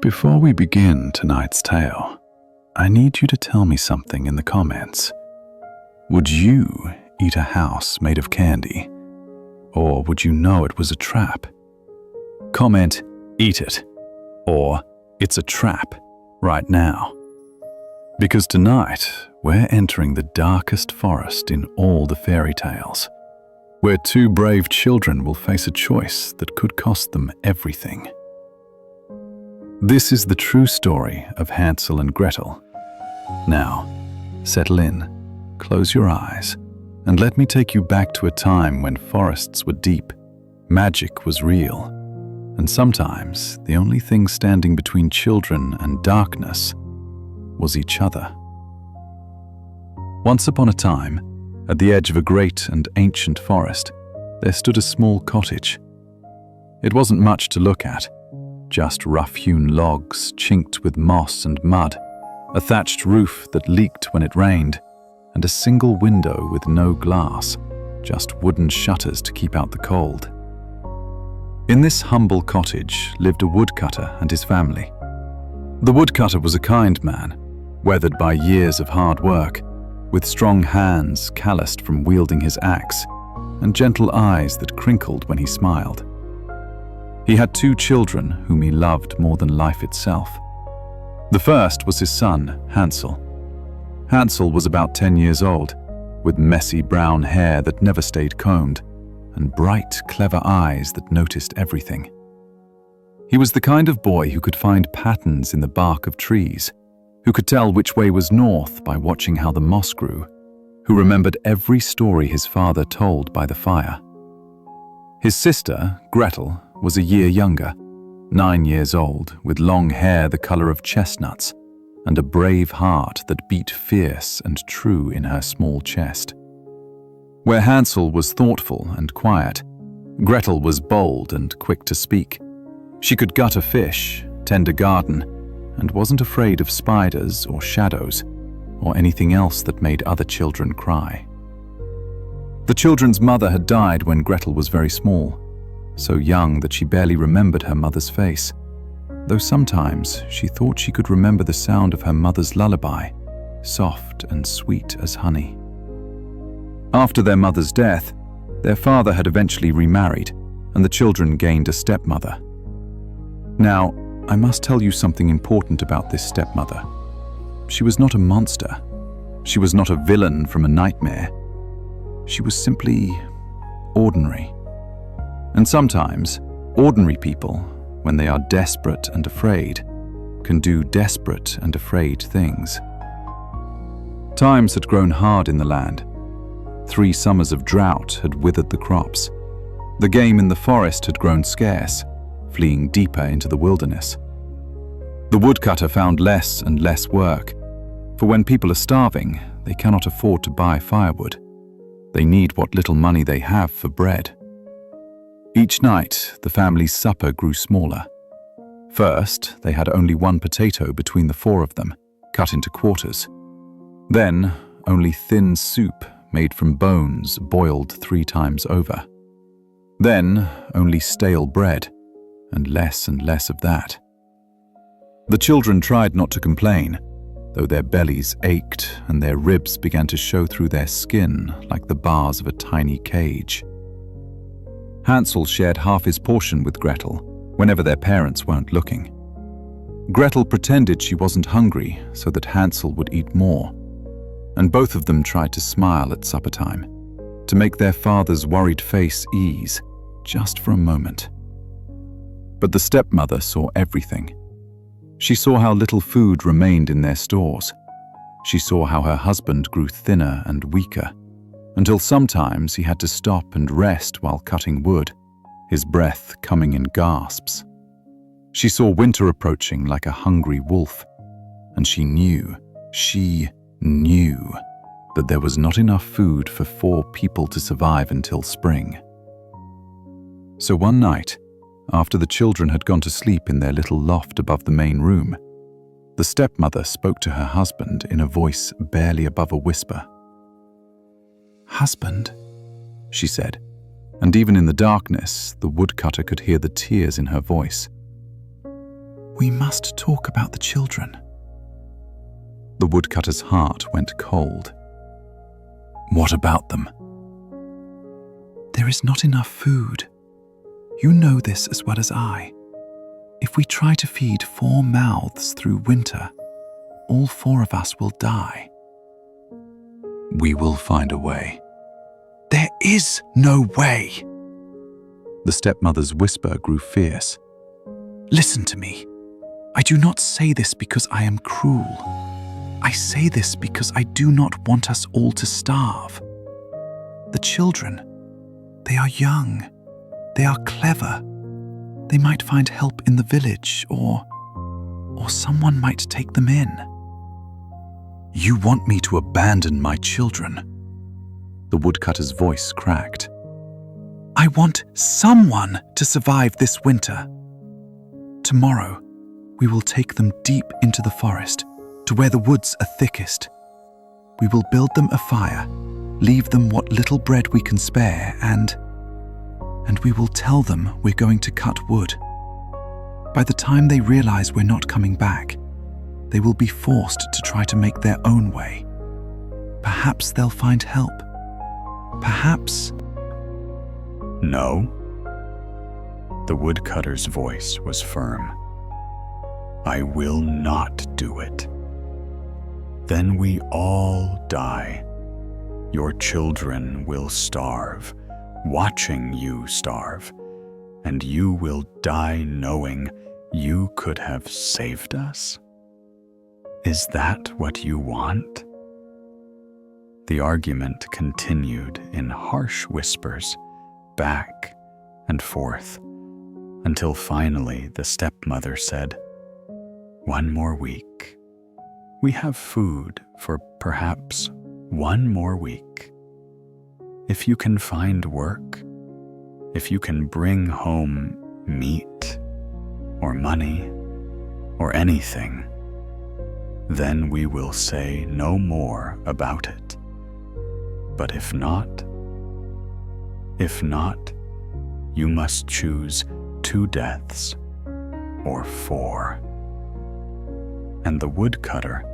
Before we begin tonight's tale, I need you to tell me something in the comments. Would you eat a house made of candy? Or would you know it was a trap? Comment, "Eat it," or "It's a trap," right now. Because tonight, we're entering the darkest forest in all the fairy tales, where two brave children will face a choice that could cost them everything. This is the true story of Hansel and Gretel. Now, settle in, close your eyes, and let me take you back to a time when forests were deep, magic was real, and sometimes the only thing standing between children and darkness was each other. Once upon a time, at the edge of a great and ancient forest, there stood a small cottage. It wasn't much to look at, just rough-hewn logs chinked with moss and mud, a thatched roof that leaked when it rained, and a single window with no glass, just wooden shutters to keep out the cold. In this humble cottage lived a woodcutter and his family. The woodcutter was a kind man, weathered by years of hard work, with strong hands calloused from wielding his axe, and gentle eyes that crinkled when he smiled. He had two children whom he loved more than life itself. The first was his son, Hansel. Hansel was about 10 years old, with messy brown hair that never stayed combed, and bright, clever eyes that noticed everything. He was the kind of boy who could find patterns in the bark of trees, who could tell which way was north by watching how the moss grew, who remembered every story his father told by the fire. His sister, Gretel, was a year younger, 9 years old, with long hair the color of chestnuts, and a brave heart that beat fierce and true in her small chest. Where Hansel was thoughtful and quiet, Gretel was bold and quick to speak. She could gut a fish, tend a garden, and wasn't afraid of spiders or shadows, or anything else that made other children cry. The children's mother had died when Gretel was very small, so young that she barely remembered her mother's face, though sometimes she thought she could remember the sound of her mother's lullaby, soft and sweet as honey. After their mother's death, their father had eventually remarried, and the children gained a stepmother. Now, I must tell you something important about this stepmother. She was not a monster. She was not a villain from a nightmare. She was simply ordinary. And sometimes, ordinary people, when they are desperate and afraid, can do desperate and afraid things. Times had grown hard in the land. 3 summers of drought had withered the crops. The game in the forest had grown scarce, fleeing deeper into the wilderness. The woodcutter found less and less work, for when people are starving, they cannot afford to buy firewood. They need what little money they have for bread. Each night, the family's supper grew smaller. First, they had only 1 potato between the 4 of them, cut into quarters. Then, only thin soup made from bones boiled 3 times over. Then, only stale bread, and less of that. The children tried not to complain, though their bellies ached and their ribs began to show through their skin like the bars of a tiny cage. Hansel shared half his portion with Gretel whenever their parents weren't looking. Gretel pretended she wasn't hungry so that Hansel would eat more, and both of them tried to smile at supper time, to make their father's worried face ease just for a moment. But the stepmother saw everything. She saw how little food remained in their stores. She saw how her husband grew thinner and weaker, until sometimes he had to stop and rest while cutting wood, his breath coming in gasps. She saw winter approaching like a hungry wolf, and she knew that there was not enough food for 4 people to survive until spring. So one night, after the children had gone to sleep in their little loft above the main room, the stepmother spoke to her husband in a voice barely above a whisper. "Husband," she said, and even in the darkness, the woodcutter could hear the tears in her voice. We must talk about the children. The woodcutter's heart went cold. What about them? There is not enough food. You know this as well as I. If we try to feed 4 mouths through winter, all 4 of us will die. We will find a way. There is no way. The stepmother's whisper grew fierce. Listen to me. I do not say this because I am cruel. I say this because I do not want us all to starve. The children, they are young. They are clever. They might find help in the village, or someone might take them in. You want me to abandon my children? The woodcutter's voice cracked. I want someone to survive this winter. Tomorrow, we will take them deep into the forest, to where the woods are thickest. We will build them a fire, leave them what little bread we can spare, and we will tell them we're going to cut wood. By the time they realize we're not coming back, they will be forced to try to make their own way. Perhaps they'll find help. Perhaps... No. The woodcutter's voice was firm. I will not do it. Then we all die. Your children will starve, watching you starve, and you will die knowing you could have saved us? Is that what you want? The argument continued in harsh whispers, back and forth, until finally the stepmother said, 1 more week. We have food for perhaps 1 more week. If you can find work, if you can bring home meat or money or anything, then we will say no more about it. But if not, you must choose 2 deaths or 4. And the woodcutter,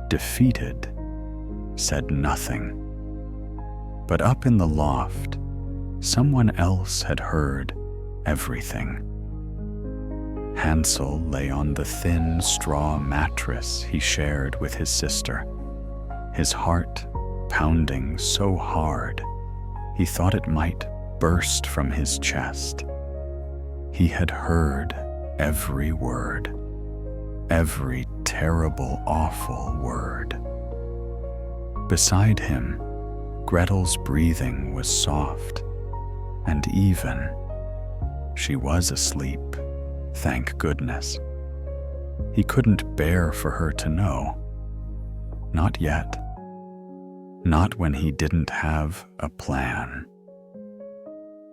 defeated, said nothing. But up in the loft, someone else had heard everything. Hansel lay on the thin straw mattress he shared with his sister, his heart pounding so hard he thought it might burst from his chest. He had heard every word, every terrible, awful word. Beside him, Gretel's breathing was soft and even. She was asleep, thank goodness. He couldn't bear for her to know. Not yet. Not when he didn't have a plan.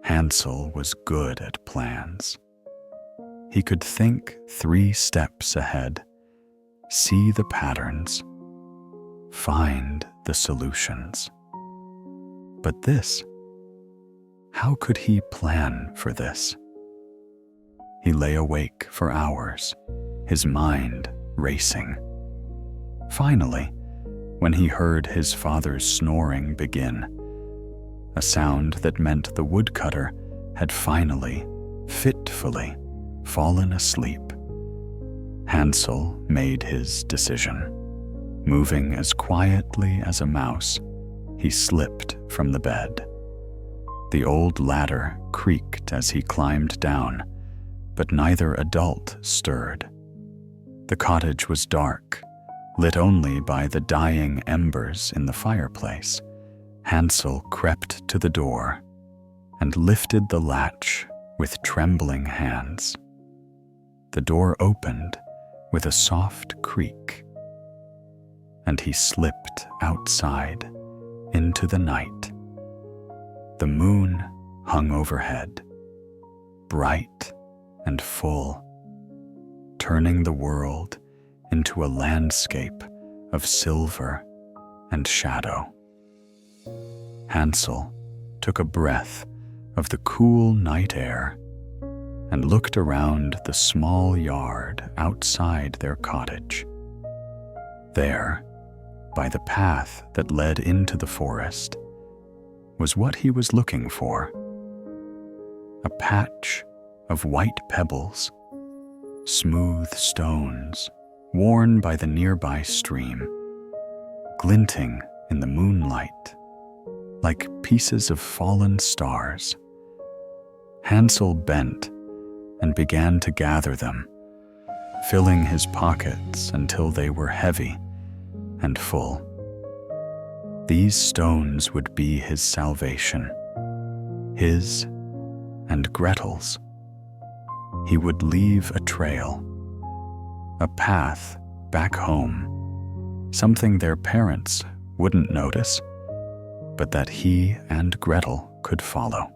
Hansel was good at plans. He could think 3 steps ahead, see the patterns, find the solutions. But this, how could he plan for this? He lay awake for hours, his mind racing. Finally, when he heard his father's snoring begin, a sound that meant the woodcutter had finally, fitfully, fallen asleep, Hansel made his decision. Moving as quietly as a mouse, he slipped from the bed. The old ladder creaked as he climbed down, but neither adult stirred. The cottage was dark, lit only by the dying embers in the fireplace. Hansel crept to the door and lifted the latch with trembling hands. The door opened with a soft creak, and he slipped outside into the night. The moon hung overhead, bright and full, turning the world into a landscape of silver and shadow. Hansel took a breath of the cool night air and looked around the small yard outside their cottage. There, by the path that led into the forest, was what he was looking for. A patch of white pebbles, smooth stones worn by the nearby stream, glinting in the moonlight like pieces of fallen stars. Hansel bent and began to gather them, filling his pockets until they were heavy and full. These stones would be his salvation, his and Gretel's. He would leave a trail, a path back home, something their parents wouldn't notice, but that he and Gretel could follow.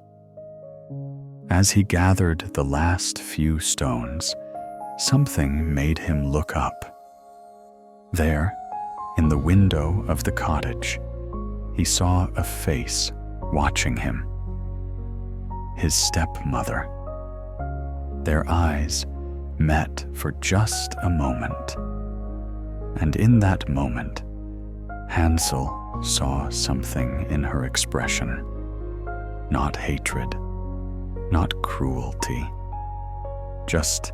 As he gathered the last few stones, something made him look up. There, in the window of the cottage, he saw a face watching him. His stepmother. Their eyes met for just a moment. And in that moment, Hansel saw something in her expression. Not hatred, not cruelty, just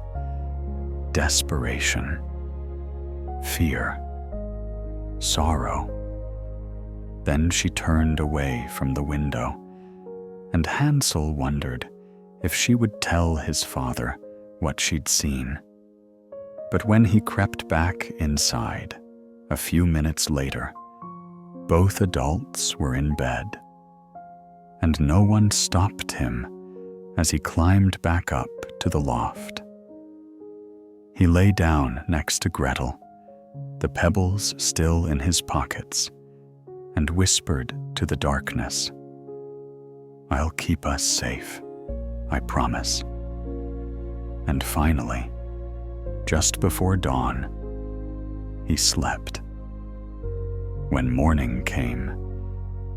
desperation, fear, sorrow. Then she turned away from the window, and Hansel wondered if she would tell his father what she'd seen. But when he crept back inside, a few minutes later, both adults were in bed, and no one stopped him as he climbed back up to the loft. He lay down next to Gretel, the pebbles still in his pockets, and whispered to the darkness, "I'll keep us safe, I promise." And finally, just before dawn, he slept. When morning came,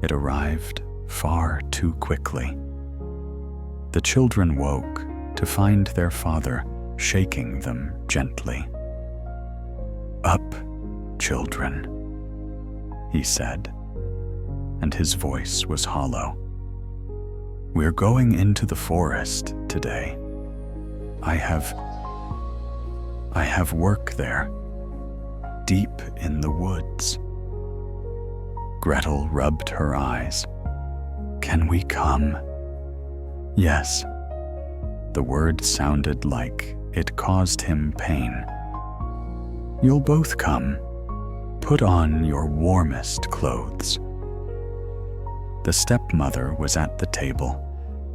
it arrived far too quickly. The children woke to find their father shaking them gently. "Up, children," he said, and his voice was hollow. "We're going into the forest today. I have work there, deep in the woods." Gretel rubbed her eyes. "Can we come?" "Yes." The word sounded like it caused him pain. "You'll both come. Put on your warmest clothes." The stepmother was at the table,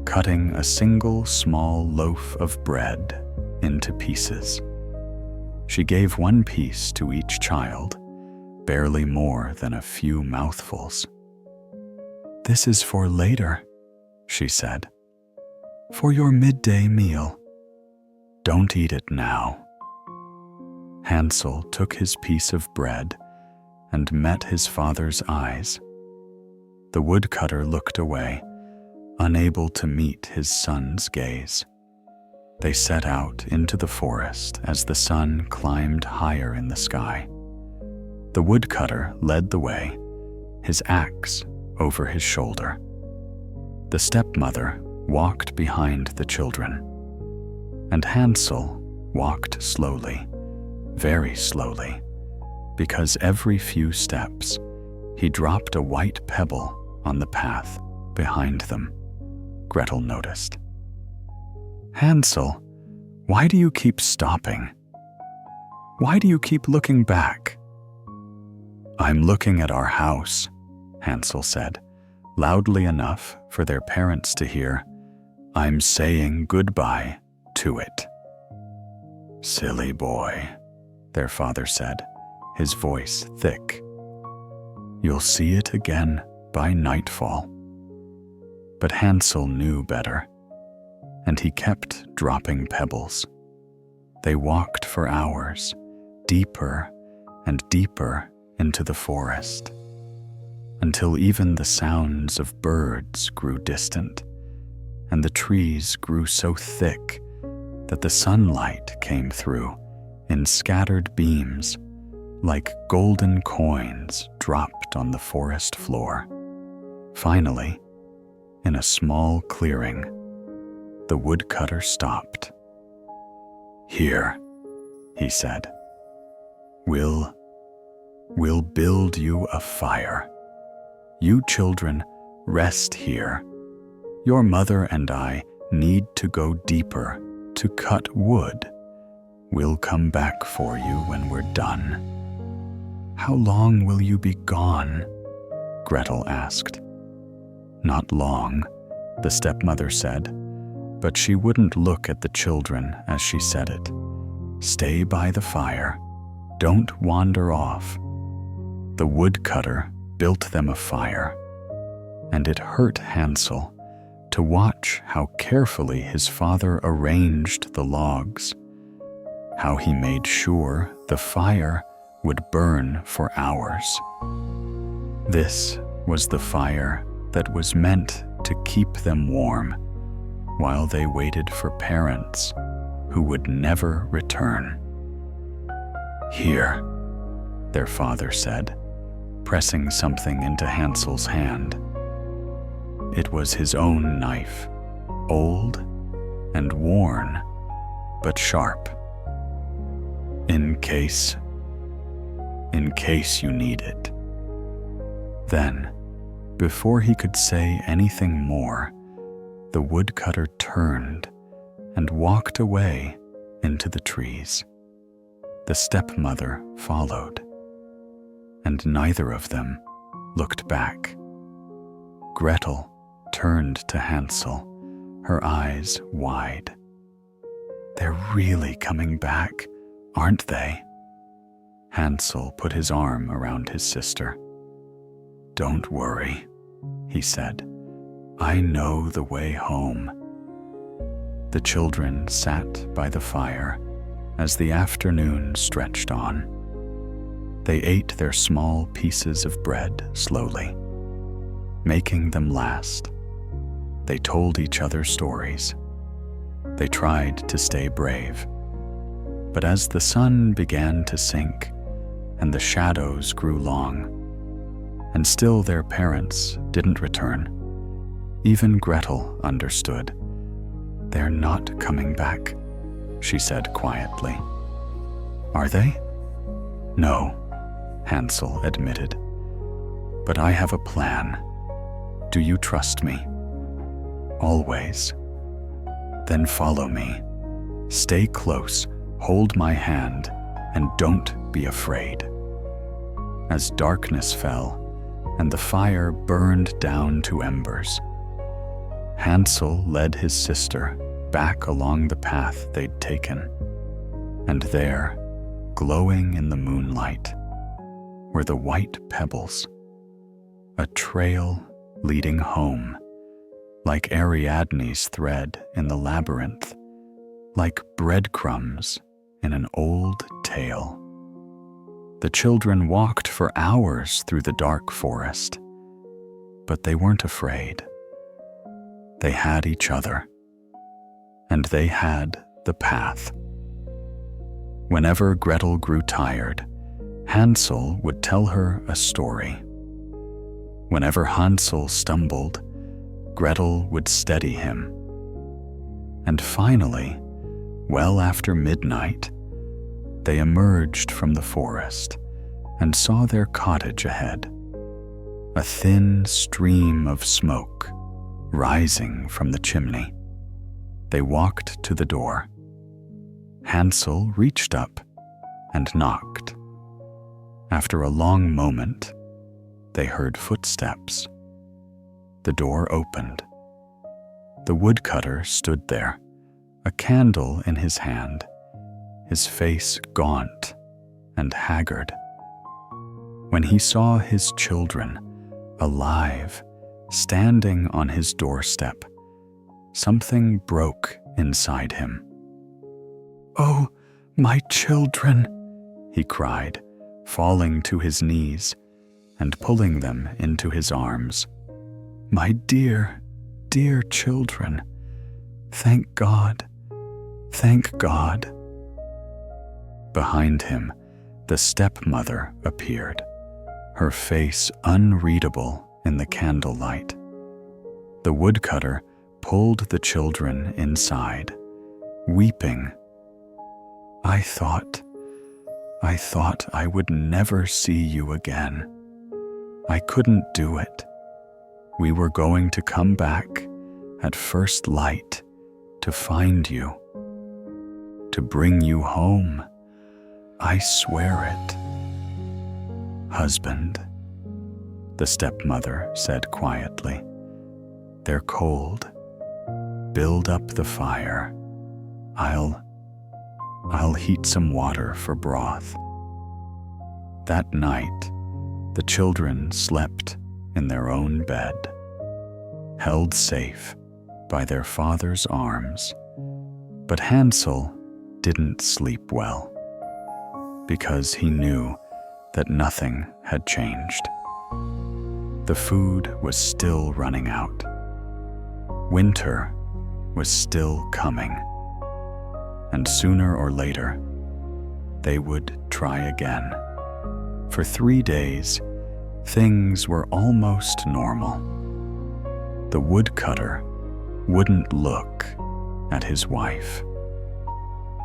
cutting a single small loaf of bread into pieces. She gave one piece to each child, barely more than a few mouthfuls. "This is for later," she said. "For your midday meal. Don't eat it now." Hansel took his piece of bread and met his father's eyes. The woodcutter looked away, unable to meet his son's gaze. They set out into the forest as the sun climbed higher in the sky. The woodcutter led the way, his axe over his shoulder. The stepmother walked behind the children, and Hansel walked slowly, very slowly, because every few steps he dropped a white pebble on the path behind them. Gretel noticed. "Hansel, why do you keep stopping? Why do you keep looking back?" "I'm looking at our house," Hansel said, loudly enough for their parents to hear. "I'm saying goodbye to it." "Silly boy," their father said, his voice thick. "You'll see it again by nightfall." But Hansel knew better, and he kept dropping pebbles. They walked for hours, deeper and deeper into the forest, until even the sounds of birds grew distant, and the trees grew so thick that the sunlight came through in scattered beams, like golden coins dropped on the forest floor. Finally, in a small clearing, the woodcutter stopped. "Here," he said, We'll build you a fire. You children, rest here. Your mother and I need to go deeper to cut wood. We'll come back for you when we're done." "How long will you be gone?" Gretel asked. "Not long," the stepmother said, but she wouldn't look at the children as she said it. "Stay by the fire. Don't wander off." The woodcutter built them a fire, and it hurt Hansel to watch how carefully his father arranged the logs, how he made sure the fire would burn for hours. This was the fire that was meant to keep them warm while they waited for parents who would never return. "Here," their father said, pressing something into Hansel's hand. It was his own knife, old and worn, but sharp. In case you need it." Then, before he could say anything more, the woodcutter turned and walked away into the trees. The stepmother followed, and neither of them looked back. Gretel turned to Hansel, her eyes wide. "They're really coming back, aren't they?" Hansel put his arm around his sister. "Don't worry," he said. "I know the way home." The children sat by the fire as the afternoon stretched on. They ate their small pieces of bread slowly, making them last. They told each other stories. They tried to stay brave. But as the sun began to sink and the shadows grew long, and still their parents didn't return, even Gretel understood. "They're not coming back," she said quietly. "Are they?" "No," Hansel admitted. "But I have a plan. Do you trust me?" "Always." "Then follow me. Stay close, hold my hand, and don't be afraid." As darkness fell and the fire burned down to embers, Hansel led his sister back along the path they'd taken, and there, glowing in the moonlight, were the white pebbles, a trail leading home, like Ariadne's thread in the labyrinth, like breadcrumbs in an old tale. The children walked for hours through the dark forest, but they weren't afraid. They had each other, and they had the path. Whenever Gretel grew tired, Hansel would tell her a story. Whenever Hansel stumbled, Gretel would steady him. And finally, well after midnight, they emerged from the forest and saw their cottage ahead, a thin stream of smoke rising from the chimney. They walked to the door. Hansel reached up and knocked. After a long moment, they heard footsteps. The door opened. The woodcutter stood there, a candle in his hand, his face gaunt and haggard. When he saw his children, alive, standing on his doorstep, something broke inside him. "Oh, my children," he cried, falling to his knees and pulling them into his arms. "My dear, dear children, thank God. Thank God." Behind him, the stepmother appeared, her face unreadable in the candlelight. The woodcutter pulled the children inside, weeping. I thought I would never see you again. I couldn't do it. We were going to come back at first light to find you, to bring you home. I swear it." "Husband," the stepmother said quietly, "they're cold. Build up the fire. I'll heat some water for broth." That night, the children slept in their own bed, held safe by their father's arms. But Hansel didn't sleep well, because he knew that nothing had changed. The food was still running out. Winter was still coming. And sooner or later, they would try again. For 3 days, things were almost normal. The woodcutter wouldn't look at his wife.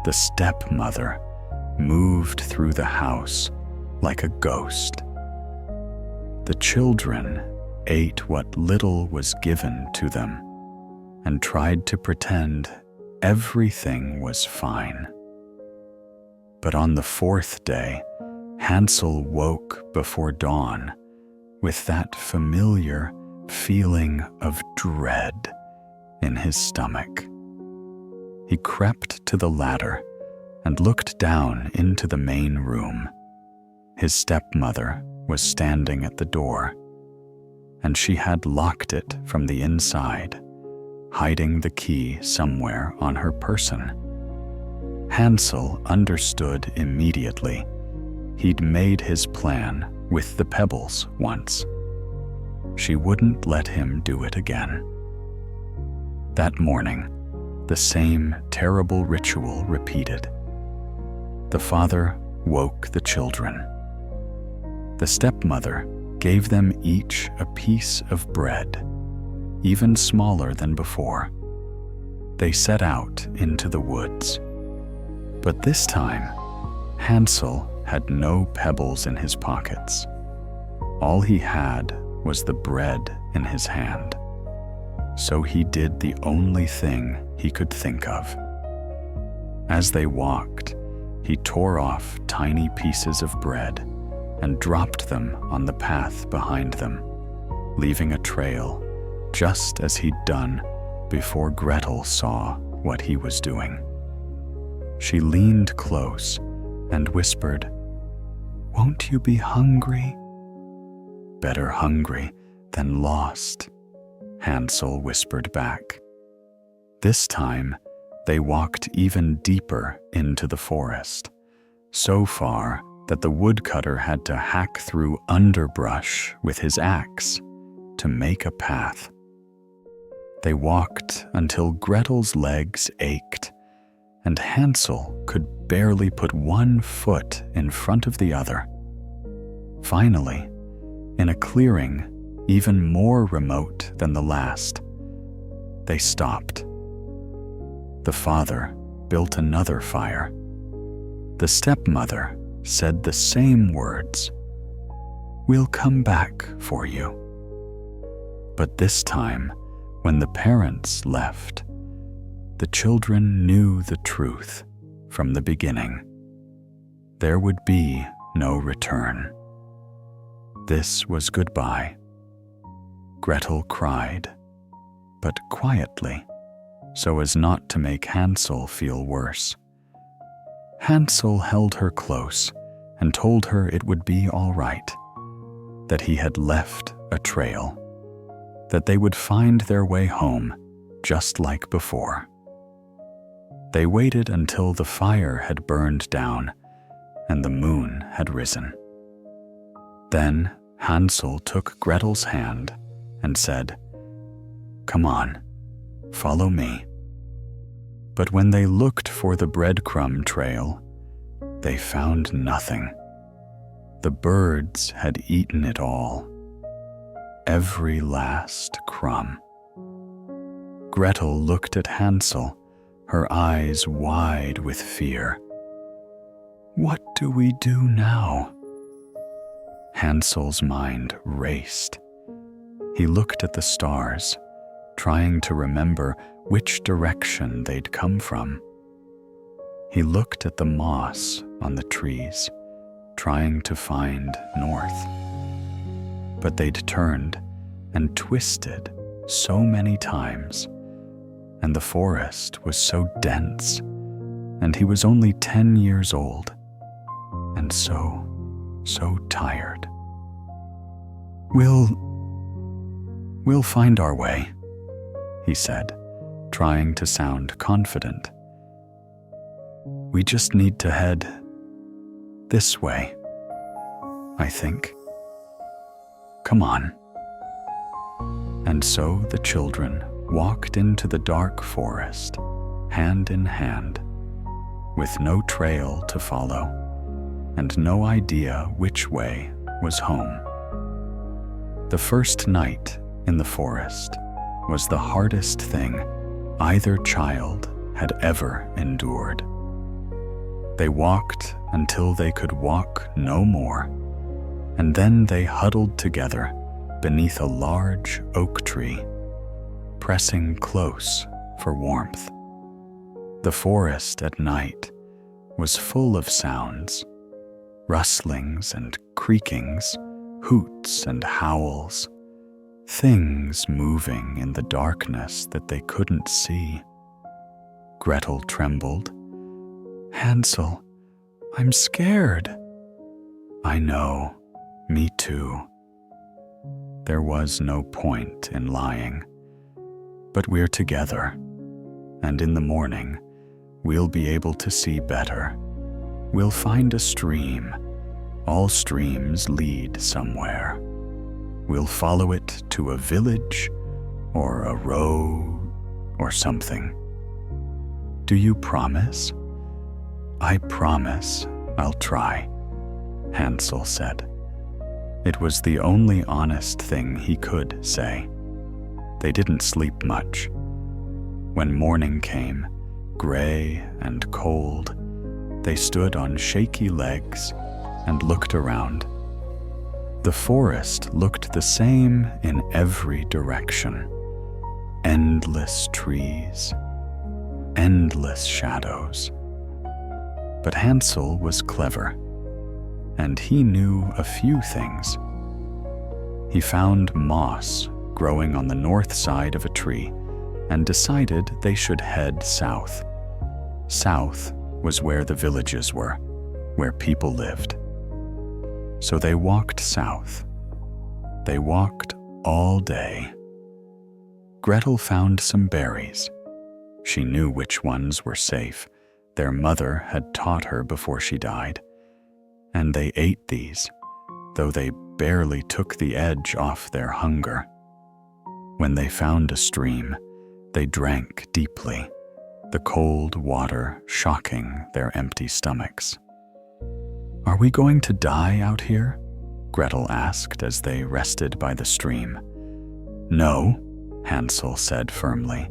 The stepmother moved through the house like a ghost. The children ate what little was given to them and tried to pretend everything was fine. But on the 4th day, Hansel woke before dawn with that familiar feeling of dread in his stomach. He crept to the ladder and looked down into the main room. His stepmother was standing at the door, and she had locked it from the inside, hiding the key somewhere on her person. Hansel understood immediately. He'd made his plan with the pebbles once. She wouldn't let him do it again. That morning, the same terrible ritual repeated. The father woke the children. The stepmother gave them each a piece of bread, even smaller than before. They set out into the woods. But this time, Hansel had no pebbles in his pockets. All he had was the bread in his hand. So he did the only thing he could think of. As they walked, he tore off tiny pieces of bread and dropped them on the path behind them, leaving a trail just as he'd done before Gretel saw what he was doing. She leaned close and whispered, "Won't you be hungry?" "Better hungry than lost," Hansel whispered back. This time, they walked even deeper into the forest, so far that the woodcutter had to hack through underbrush with his axe to make a path. They walked until Gretel's legs ached, and Hansel could barely put one foot in front of the other. Finally, in a clearing even more remote than the last, they stopped. The father built another fire. The stepmother said the same words, "We'll come back for you." But this time, when the parents left, the children knew the truth from the beginning. There would be no return. This was goodbye. Gretel cried, but quietly, so as not to make Hansel feel worse. Hansel held her close and told her it would be all right, that he had left a trail, that they would find their way home just like before. They waited until the fire had burned down and the moon had risen. Then Hansel took Gretel's hand and said, "Come on, follow me." But when they looked for the breadcrumb trail, they found nothing. The birds had eaten it all, every last crumb. Gretel looked at Hansel, her eyes wide with fear. "What do we do now?" Hansel's mind raced. He looked at the stars, trying to remember which direction they'd come from. He looked at the moss on the trees, trying to find north. But they'd turned and twisted so many times, and the forest was so dense, and he was only 10 years old, and so tired. We'll find our way," he said, trying to sound confident. "We just need to head this way, I think. Come on." And so the children walked into the dark forest, hand in hand, with no trail to follow and no idea which way was home. The first night in the forest was the hardest thing either child had ever endured. They walked until they could walk no more, and then they huddled together beneath a large oak tree, pressing close for warmth. The forest at night was full of sounds, rustlings and creakings, hoots and howls, things moving in the darkness that they couldn't see. Gretel trembled. "Hansel, I'm scared." "I know, me too." There was no point in lying. "But we're together, and in the morning, we'll be able to see better. We'll find a stream. All streams lead somewhere. We'll follow it to a village or a road or something. Do you promise?" "I promise I'll try," Hansel said. It was the only honest thing he could say. They didn't sleep much. When morning came, gray and cold, they stood on shaky legs and looked around. The forest looked the same in every direction. Endless trees, endless shadows. But Hansel was clever, and he knew a few things. He found moss growing on the north side of a tree and decided they should head south. South was where the villages were, where people lived. So they walked south. They walked all day. Gretel found some berries. She knew which ones were safe. Their mother had taught her before she died. And they ate these, though they barely took the edge off their hunger. When they found a stream, they drank deeply, the cold water shocking their empty stomachs. "Are we going to die out here?" Gretel asked as they rested by the stream. "No," Hansel said firmly.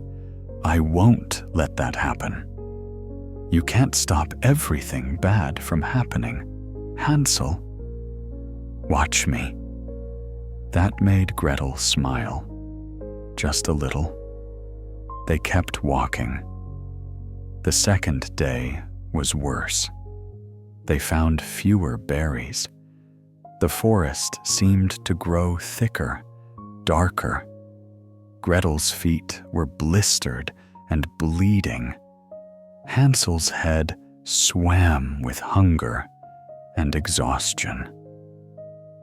"I won't let that happen. You can't stop everything bad from happening, Hansel. Watch me." That made Gretel smile, just a little. They kept walking. The second day was worse. They found fewer berries. The forest seemed to grow thicker, darker. Gretel's feet were blistered and bleeding. Hansel's head swam with hunger and exhaustion.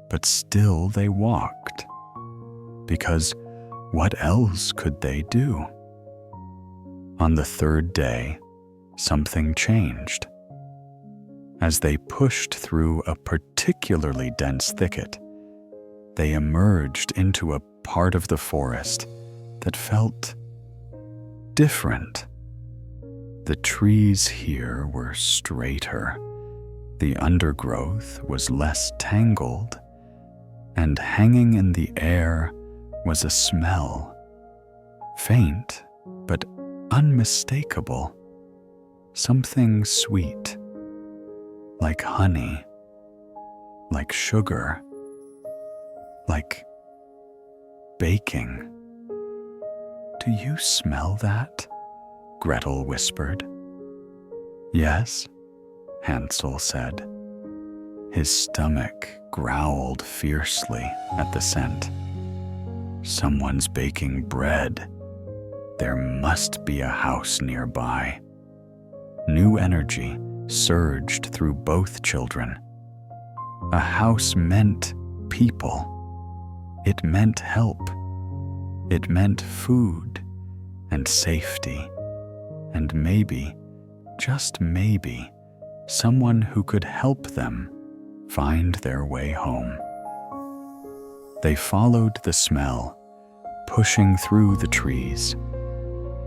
But still they walked, because what else could they do? On the third day, something changed. As they pushed through a particularly dense thicket, they emerged into a part of the forest that felt different. The trees here were straighter, the undergrowth was less tangled, and hanging in the air was a smell, faint but unmistakable, something sweet, like honey, like sugar, like baking. "Do you smell that?" Gretel whispered. "Yes," Hansel said. His stomach growled fiercely at the scent. "Someone's baking bread. There must be a house nearby." New energy surged through both children. A house meant people. It meant help. It meant food and safety, and maybe, just maybe, someone who could help them find their way home. They followed the smell, pushing through the trees,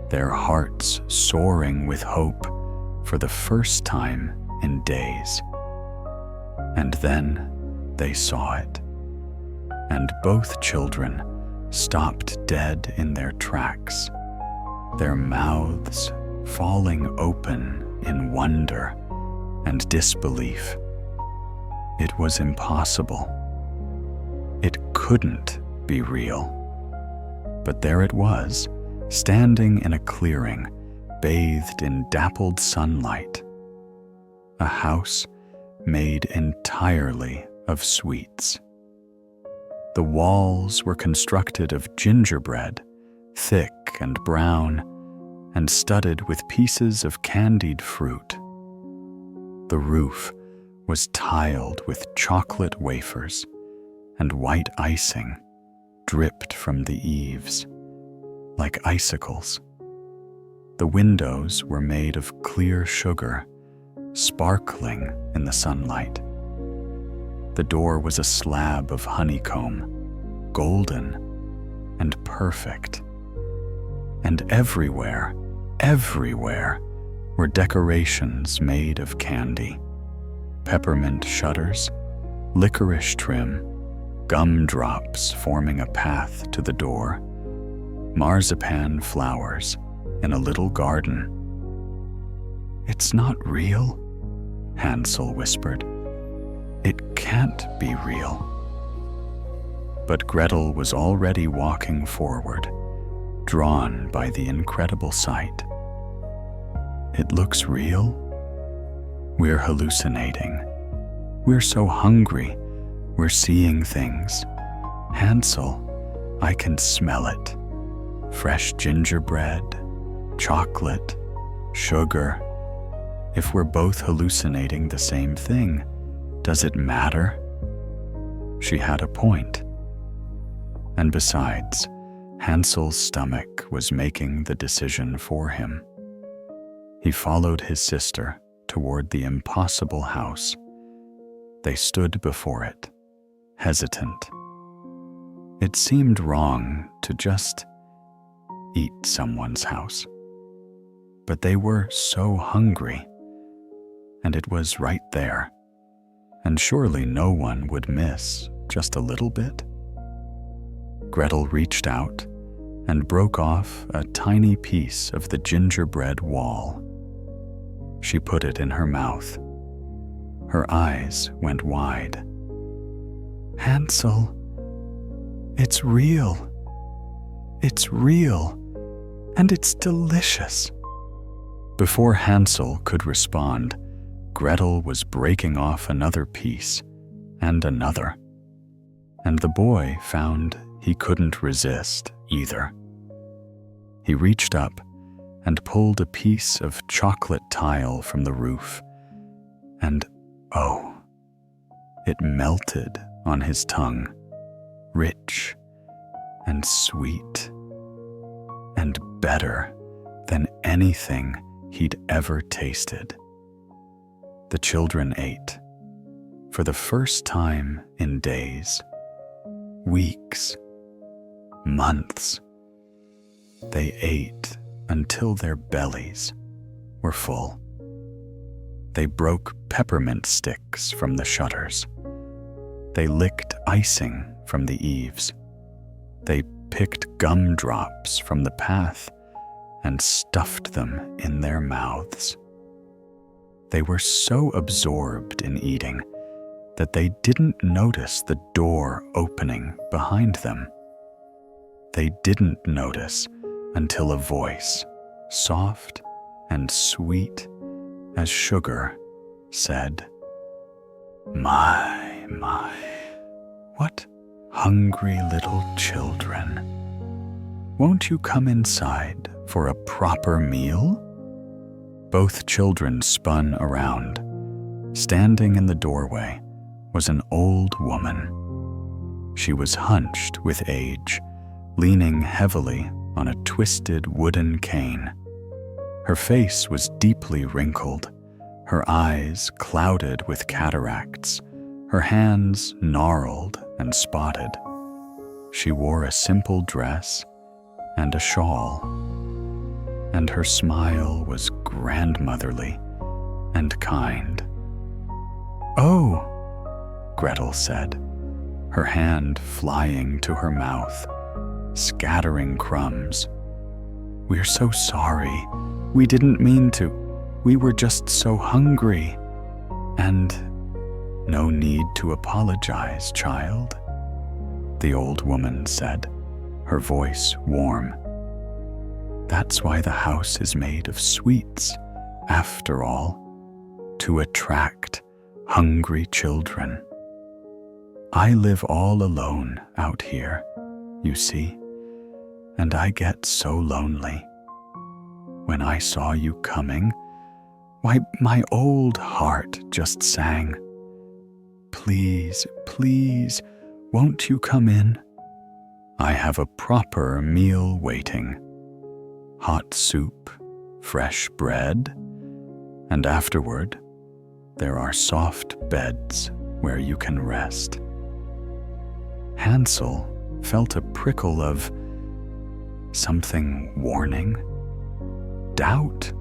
their hearts soaring with hope for the first time in days. And then they saw it, and both children stopped dead in their tracks, their mouths falling open in wonder and disbelief. It was impossible. It couldn't be real. But there it was, standing in a clearing, bathed in dappled sunlight. A house made entirely of sweets. The walls were constructed of gingerbread, thick and brown, and studded with pieces of candied fruit. The roof was tiled with chocolate wafers, and white icing dripped from the eaves, like icicles. The windows were made of clear sugar, sparkling in the sunlight. The door was a slab of honeycomb, golden and perfect. And everywhere were decorations made of candy. Peppermint shutters, licorice trim, gumdrops forming a path to the door, marzipan flowers in a little garden. "It's not real," Hansel whispered. "It can't be real." But Gretel was already walking forward, drawn by the incredible sight. "It looks real. We're hallucinating. We're so hungry. We're seeing things. Hansel, I can smell it. Fresh gingerbread, chocolate, sugar. If we're both hallucinating the same thing, does it matter?" She had a point. And besides, Hansel's stomach was making the decision for him. He followed his sister toward the impossible house. They stood before it, hesitant. It seemed wrong to just eat someone's house. But they were so hungry, and it was right there, and surely no one would miss just a little bit. Gretel reached out and broke off a tiny piece of the gingerbread wall. She put it in her mouth. Her eyes went wide. "Hansel, it's real. It's real, and it's delicious." Before Hansel could respond, Gretel was breaking off another piece and another, and the boy found he couldn't resist either. He reached up and pulled a piece of chocolate tile from the roof, and oh, it melted on his tongue, rich and sweet, and better than anything he'd ever tasted. The children ate, for the first time in days, weeks, months. They ate until their bellies were full. They broke peppermint sticks from the shutters. They licked icing from the eaves. They picked gumdrops from the path and stuffed them in their mouths. They were so absorbed in eating that they didn't notice the door opening behind them. They didn't notice until a voice, soft and sweet as sugar, said, My, what hungry little children. Won't you come inside for a proper meal? Both children spun around. Standing in the doorway was an old woman. She was hunched with age, leaning heavily on a twisted wooden cane. Her face was deeply wrinkled, her eyes clouded with cataracts, her hands gnarled and spotted. She wore a simple dress and a shawl, and her smile was grandmotherly and kind. "Oh," Gretel said, her hand flying to her mouth, scattering crumbs. "We're so sorry. We didn't mean to. We were just so hungry." "And no need to apologize, child," the old woman said, her voice warm. "That's why the house is made of sweets, after all, to attract hungry children. I live all alone out here, you see, and I get so lonely. When I saw you coming, why, my old heart just sang. Please, please, won't you come in? I have a proper meal waiting. Hot soup, fresh bread, and afterward, there are soft beds where you can rest." Hansel felt a prickle of something warning, doubt.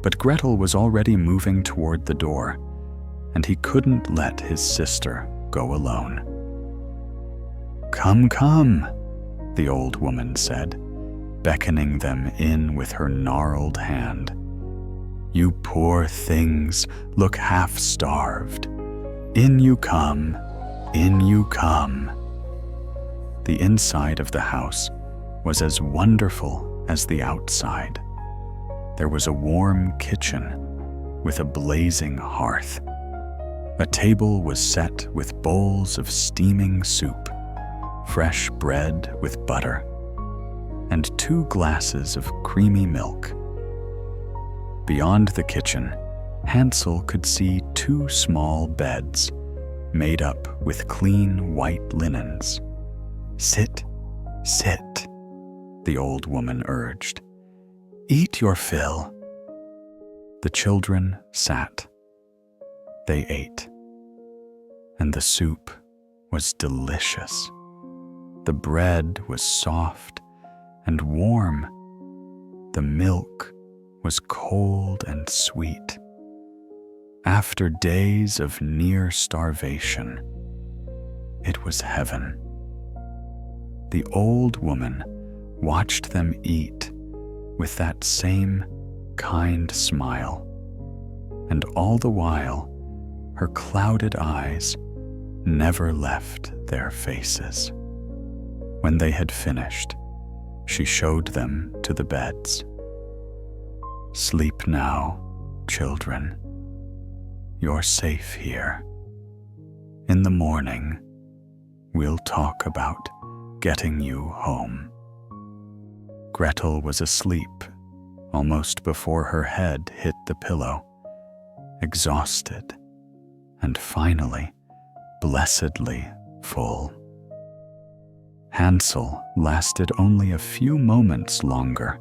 But Gretel was already moving toward the door, and he couldn't let his sister go alone. "Come, come," the old woman said, beckoning them in with her gnarled hand. "You poor things look half-starved. In you come, in you come." The inside of the house was as wonderful as the outside. There was a warm kitchen with a blazing hearth. A table was set with bowls of steaming soup, fresh bread with butter, and 2 glasses of creamy milk. Beyond the kitchen, Hansel could see 2 small beds made up with clean white linens. "Sit, sit," the old woman urged. "Eat your fill." The children sat. They ate. And the soup was delicious. The bread was soft and warm. The milk was cold and sweet. After days of near starvation, it was heaven. The old woman watched them eat with that same kind smile, and all the while, her clouded eyes never left their faces. When they had finished, she showed them to the beds. "Sleep now, children. You're safe here. In the morning, we'll talk about getting you home." Gretel was asleep almost before her head hit the pillow, exhausted, and finally, blessedly full. Hansel lasted only a few moments longer.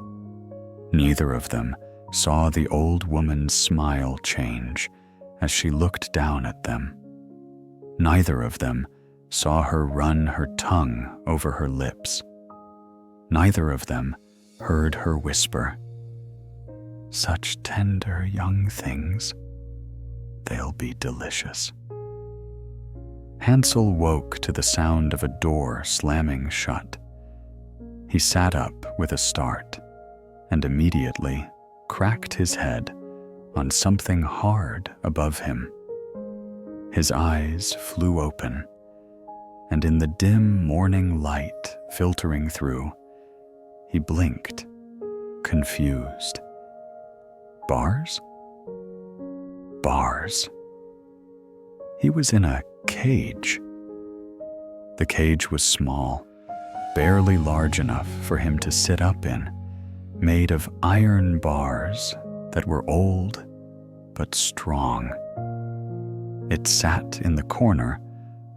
Neither of them saw the old woman's smile change as she looked down at them. Neither of them saw her run her tongue over her lips. Neither of them heard her whisper, Such tender young things. They'll be delicious. Hansel woke to the sound of a door slamming shut. He sat up with a start and immediately cracked his head on something hard above him. His eyes flew open, and in the dim morning light filtering through, he blinked, confused. Bars? Bars. He was in a cage. The cage was small, barely large enough for him to sit up in, made of iron bars that were old but strong. It sat in the corner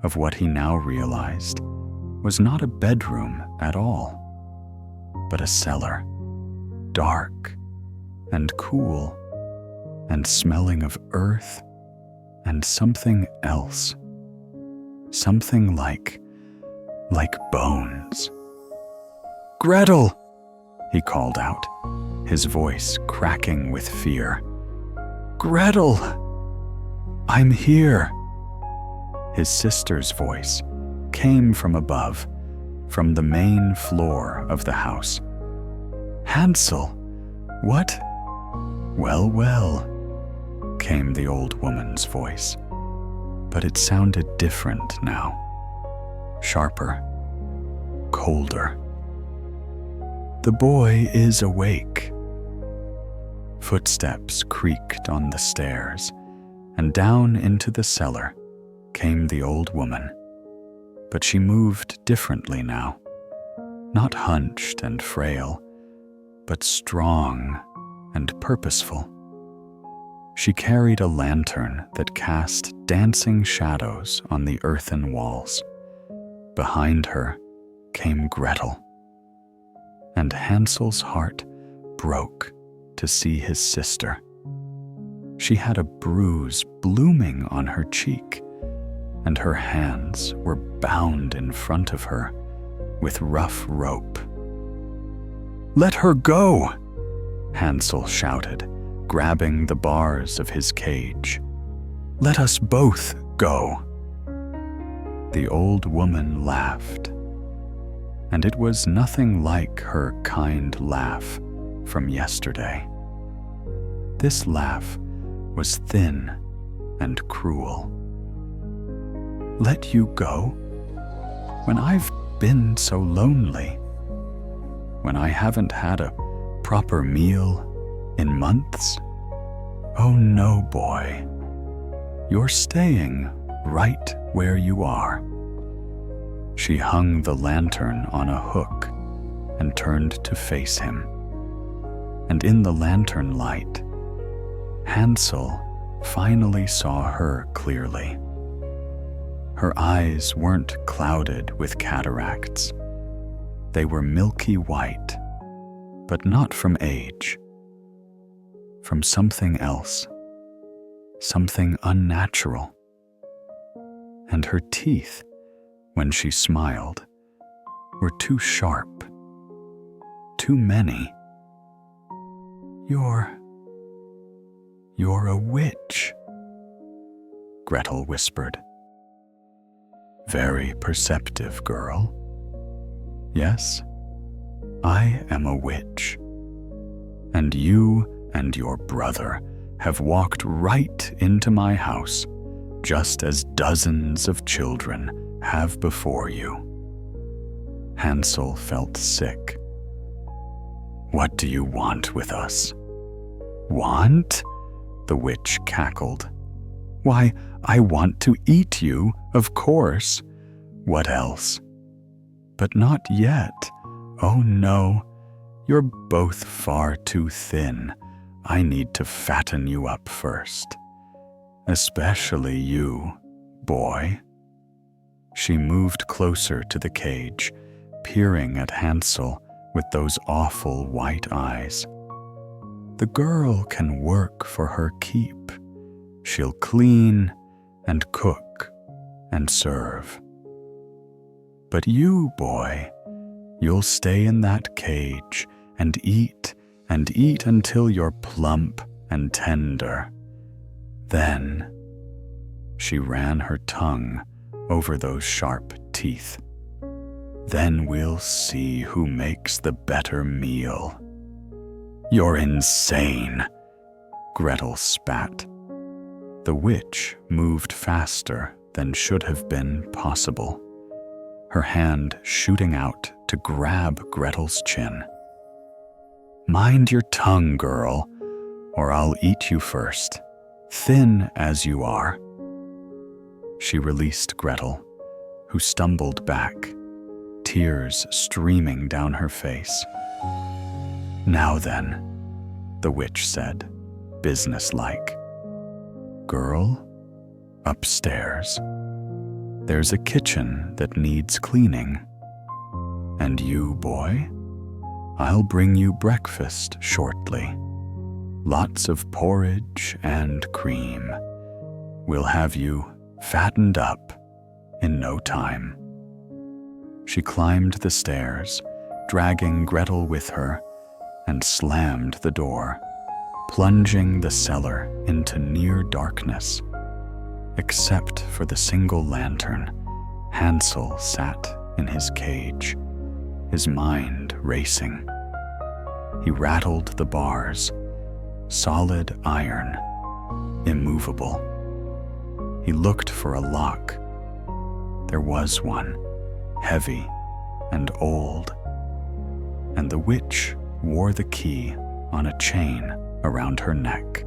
of what he now realized was not a bedroom at all, but a cellar, dark and cool and smelling of earth and something else, something like bones. "Gretel!" he called out, his voice cracking with fear. "Gretel! I'm here!" His sister's voice came from above, from the main floor of the house. "Hansel, what?" "Well, well," came the old woman's voice, but it sounded different now, sharper, colder. "The boy is awake." Footsteps creaked on the stairs, and down into the cellar came the old woman. But she moved differently now, not hunched and frail, but strong and purposeful. She carried a lantern that cast dancing shadows on the earthen walls. Behind her came Gretel, and Hansel's heart broke to see his sister. She had a bruise blooming on her cheek, and her hands were bound in front of her with rough rope. "Let her go!" Hansel shouted, grabbing the bars of his cage. "Let us both go!" The old woman laughed, and it was nothing like her kind laugh from yesterday. This laugh was thin and cruel. "Let you go? When I've been so lonely? When I haven't had a proper meal in months? Oh no, boy. You're staying right where you are." She hung the lantern on a hook and turned to face him. And in the lantern light, Hansel finally saw her clearly. Her eyes weren't clouded with cataracts. They were milky white, but not from age. From something else, something unnatural. And her teeth, when she smiled, were too sharp, too many. You're a witch," Gretel whispered. "Very perceptive girl. Yes, I am a witch. And you and your brother have walked right into my house, just as dozens of children have before you." Hansel felt sick. "What do you want with us?" "Want?" the witch cackled. "Why, I want to eat you, of course. What else? But not yet. Oh no, you're both far too thin. I need to fatten you up first. Especially you, boy." She moved closer to the cage, peering at Hansel with those awful white eyes. "The girl can work for her keep. She'll clean and cook and serve. But you, boy, you'll stay in that cage and eat and eat until you're plump and tender. Then," she ran her tongue over those sharp teeth, "then we'll see who makes the better meal." "You're insane," Gretel spat. The witch moved faster than should have been possible, her hand shooting out to grab Gretel's chin. "Mind your tongue, girl, or I'll eat you first, thin as you are." She released Gretel, who stumbled back, tears streaming down her face. "Now then," the witch said, businesslike. "Girl, upstairs. There's a kitchen that needs cleaning. And you, boy, I'll bring you breakfast shortly. Lots of porridge and cream. We'll have you fattened up in no time." She climbed the stairs, dragging Gretel with her, and slammed the door, plunging the cellar into near darkness. Except for the single lantern, Hansel sat in his cage, his mind racing. He rattled the bars, solid iron, immovable. He looked for a lock. There was one, heavy and old, and the witch wore the key on a chain around her neck.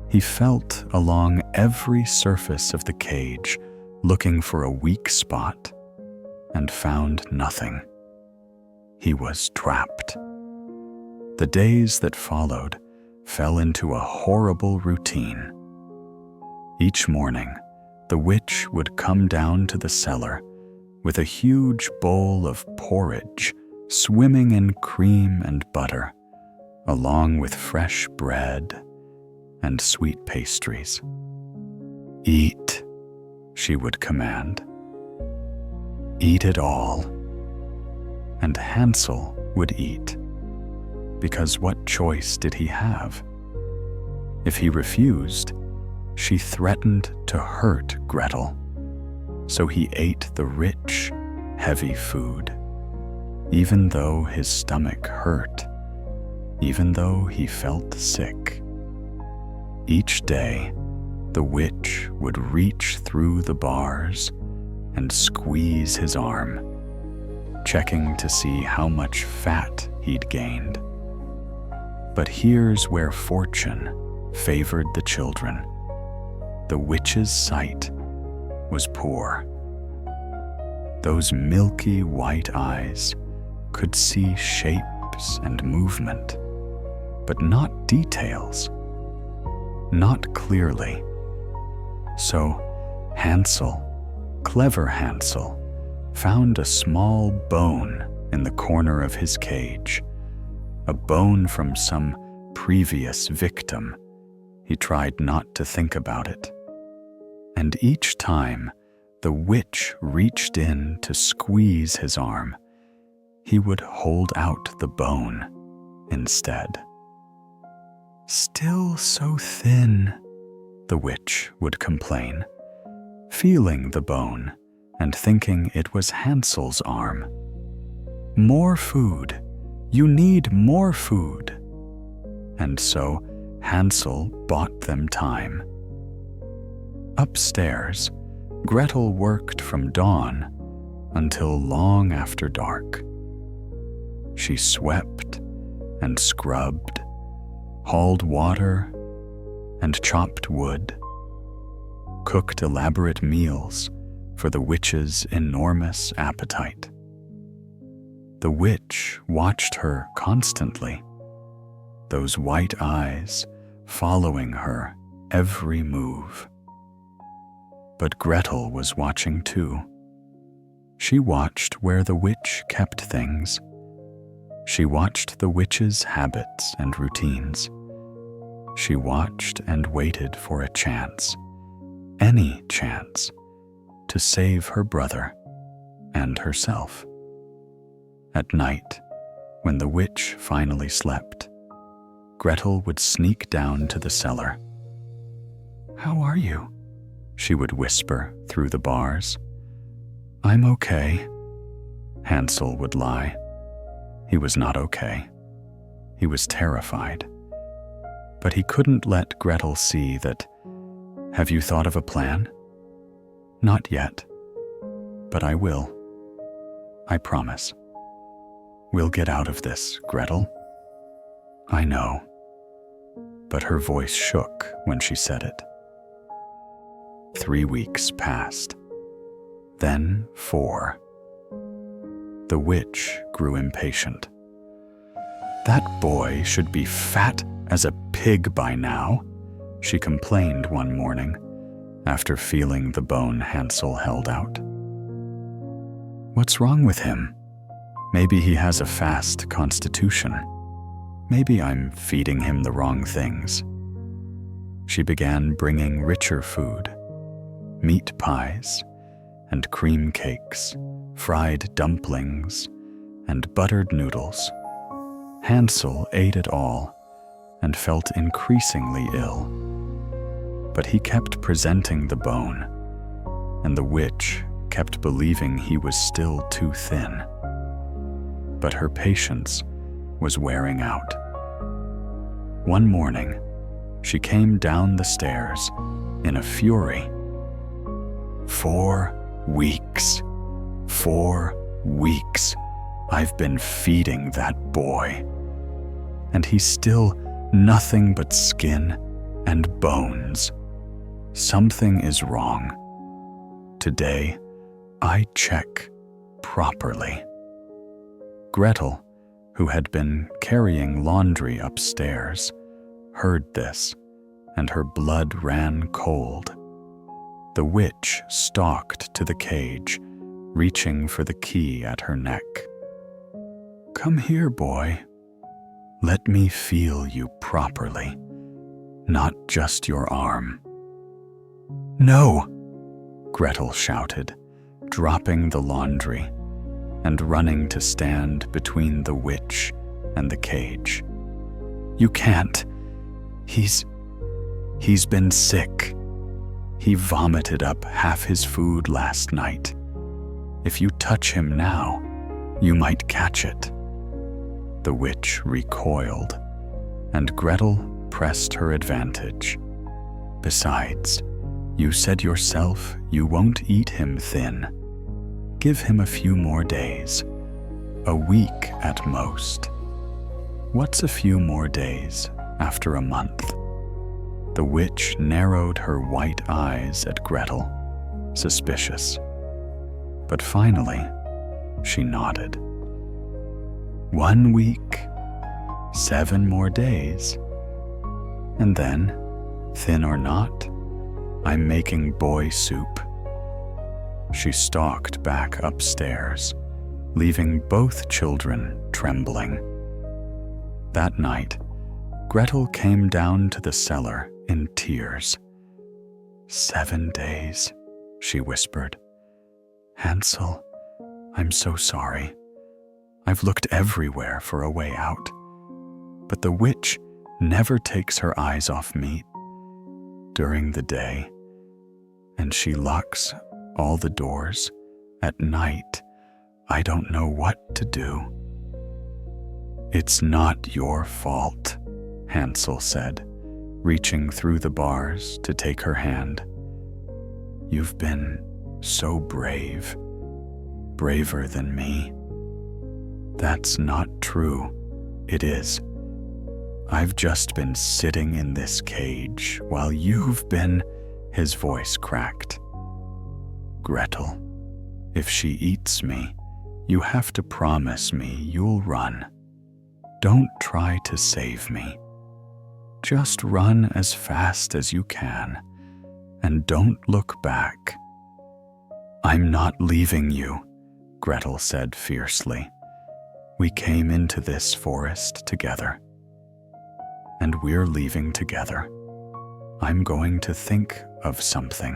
He felt along every surface of the cage, looking for a weak spot, and found nothing. He was trapped. The days that followed fell into a horrible routine. Each morning, the witch would come down to the cellar with a huge bowl of porridge swimming in cream and butter, along with fresh bread and sweet pastries. "Eat," she would command. "Eat it all." And Hansel would eat, because what choice did he have? If he refused, she threatened to hurt Gretel, so he ate the rich, heavy food, even though his stomach hurt, even though he felt sick. Each day, the witch would reach through the bars and squeeze his arm, checking to see how much fat he'd gained. But here's where fortune favored the children. The witch's sight was poor. Those milky white eyes could see shapes and movement, but not details. Not clearly. So Hansel, clever Hansel, found a small bone in the corner of his cage, a bone from some previous victim. He tried not to think about it. And each time the witch reached in to squeeze his arm, he would hold out the bone instead. "Still so thin," the witch would complain, feeling the bone and thinking it was Hansel's arm. "More food. You need more food." And so Hansel bought them time. Upstairs, Gretel worked from dawn until long after dark. She swept and scrubbed, hauled water and chopped wood, cooked elaborate meals for the witch's enormous appetite. The witch watched her constantly, those white eyes following her every move. But Gretel was watching too. She watched where the witch kept things. She watched the witch's habits and routines. She watched and waited for a chance, any chance, to save her brother and herself. At night, when the witch finally slept, Gretel would sneak down to the cellar. "How are you?" she would whisper through the bars. "I'm okay." Hansel would lie. He was not okay. He was terrified. But he couldn't let Gretel see that. "Have you thought of a plan?" "Not yet. But I will. I promise. We'll get out of this, Gretel." "I know." But her voice shook when she said it. 3 weeks passed. Then 4. The witch grew impatient. "That boy should be fat as a pig by now," she complained one morning after feeling the bone Hansel held out. "What's wrong with him? Maybe he has a fast constitution. Maybe I'm feeding him the wrong things." She began bringing richer food, meat pies and cream cakes, fried dumplings and buttered noodles. Hansel ate it all and felt increasingly ill. But he kept presenting the bone, and the witch kept believing he was still too thin. But her patience was wearing out. One morning, she came down the stairs in a fury. 4 weeks. 4 weeks. I've been feeding that boy. And he's still nothing but skin and bones. Something is wrong. Today, I check properly. Gretel, who had been carrying laundry upstairs, heard this, and her blood ran cold. The witch stalked to the cage, reaching for the key at her neck. "Come here, boy. Let me feel you properly, not just your arm." "No!" Gretel shouted, dropping the laundry and running to stand between the witch and the cage. "You can't. He's been sick. He vomited up half his food last night. If you touch him now, you might catch it." The witch recoiled, and Gretel pressed her advantage. "Besides, you said yourself you won't eat him thin. Give him a few more days, a week at most." "What's a few more days after a month?" The witch narrowed her white eyes at Gretel, suspicious. But finally, she nodded. 1 week, 7 more days. And then, thin or not, I'm making boy soup. She stalked back upstairs, leaving both children trembling. That night, Gretel came down to the cellar in tears. 7 days, she whispered. "Hansel, I'm so sorry. I've looked everywhere for a way out, but the witch never takes her eyes off me during the day, and she locks all the doors at night. I don't know what to do." "It's not your fault," Hansel said, reaching through the bars to take her hand. "You've been so brave, braver than me." "That's not true." "It is. I've just been sitting in this cage while you've been..." His voice cracked. "Gretel, if she eats me, you have to promise me you'll run. Don't try to save me. Just run as fast as you can, and don't look back." "I'm not leaving you," Gretel said fiercely. "We came into this forest together, and we're leaving together. I'm going to think of something.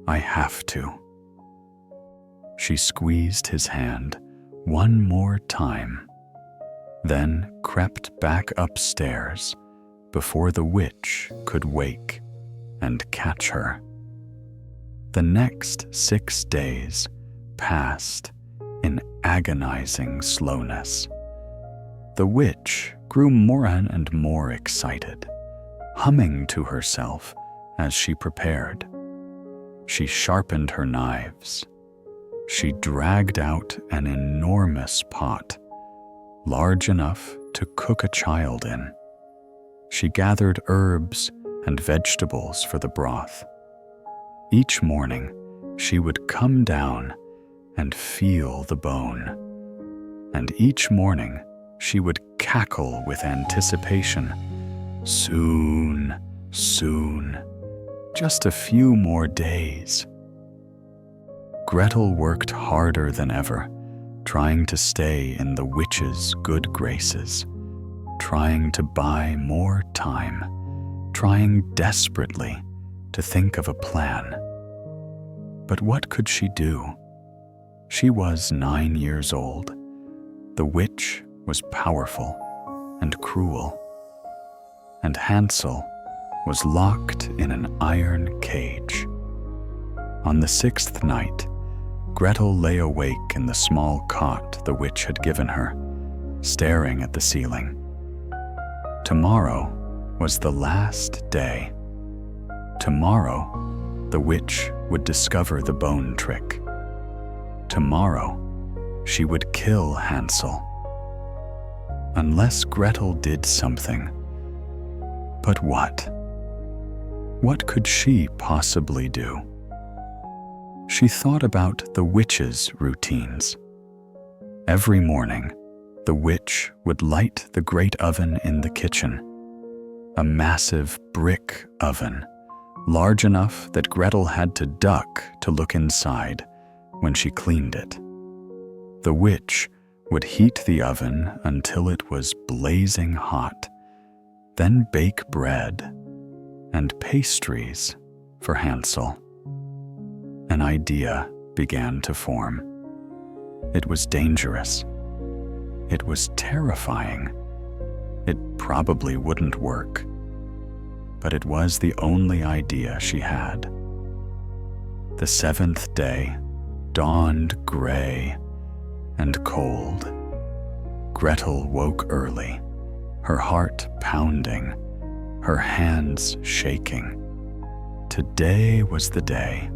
I have to." She squeezed his hand one more time. then crept back upstairs before the witch could wake and catch her. The next 6 days passed in agonizing slowness. The witch grew more and more excited, humming to herself as she prepared. She sharpened her knives. She dragged out an enormous pot, large enough to cook a child in. She gathered herbs and vegetables for the broth. Each morning, she would come down and feel the bone. And each morning, she would cackle with anticipation. Soon, soon, just a few more days. Gretel worked harder than ever, trying to stay in the witch's good graces, trying to buy more time, trying desperately to think of a plan. But what could she do? She was 9 years old. The witch was powerful and cruel, and Hansel was locked in an iron cage. On the 6th night, Gretel lay awake in the small cot the witch had given her, staring at the ceiling. Tomorrow was the last day. Tomorrow, the witch would discover the bone trick. Tomorrow, she would kill Hansel. Unless Gretel did something. But what? What could she possibly do? She thought about the witch's routines. Every morning, the witch would light the great oven in the kitchen, a massive brick oven, large enough that Gretel had to duck to look inside when she cleaned it. The witch would heat the oven until it was blazing hot, then bake bread and pastries for Hansel. An idea began to form. It was dangerous. It was terrifying. It probably wouldn't work. But it was the only idea she had. The 7th day dawned gray and cold. Gretel woke early, her heart pounding, her hands shaking. Today was the day.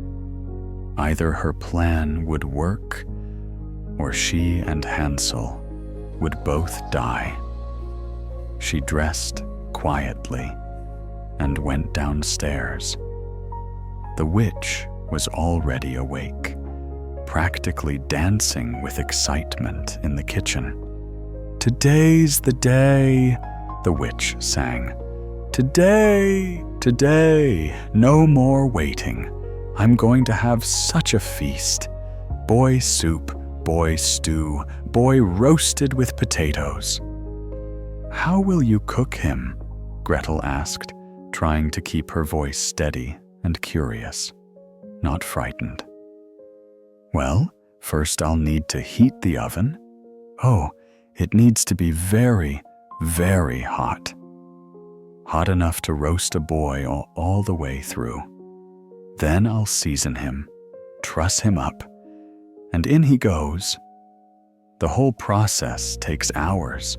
Either her plan would work, or she and Hansel would both die. She dressed quietly and went downstairs. The witch was already awake, practically dancing with excitement in the kitchen. "Today's the day," the witch sang. "Today, today, no more waiting. I'm going to have such a feast. Boy soup, boy stew, boy roasted with potatoes." "How will you cook him?" Gretel asked, trying to keep her voice steady and curious, not frightened. "Well, first I'll need to heat the oven. Oh, it needs to be very, very hot. Hot enough to roast a boy all the way through. Then I'll season him, truss him up, and in he goes. The whole process takes hours,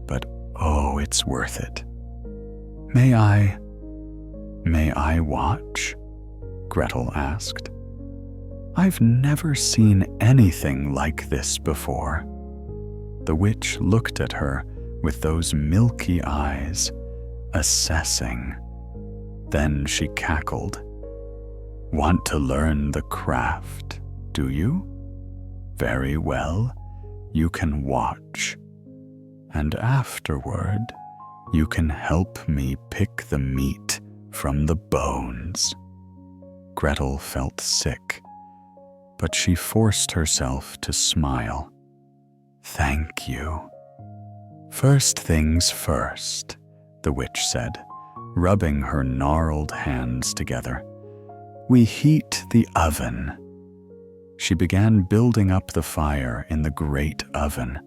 but oh, it's worth it. May I watch?" Gretel asked. "I've never seen anything like this before." The witch looked at her with those milky eyes, assessing. Then she cackled. "Want to learn the craft, do you? Very well, you can watch. And afterward, you can help me pick the meat from the bones." Gretel felt sick, but she forced herself to smile. "Thank you." "First things first," the witch said, rubbing her gnarled hands together. "We heat the oven." She began building up the fire in the great oven,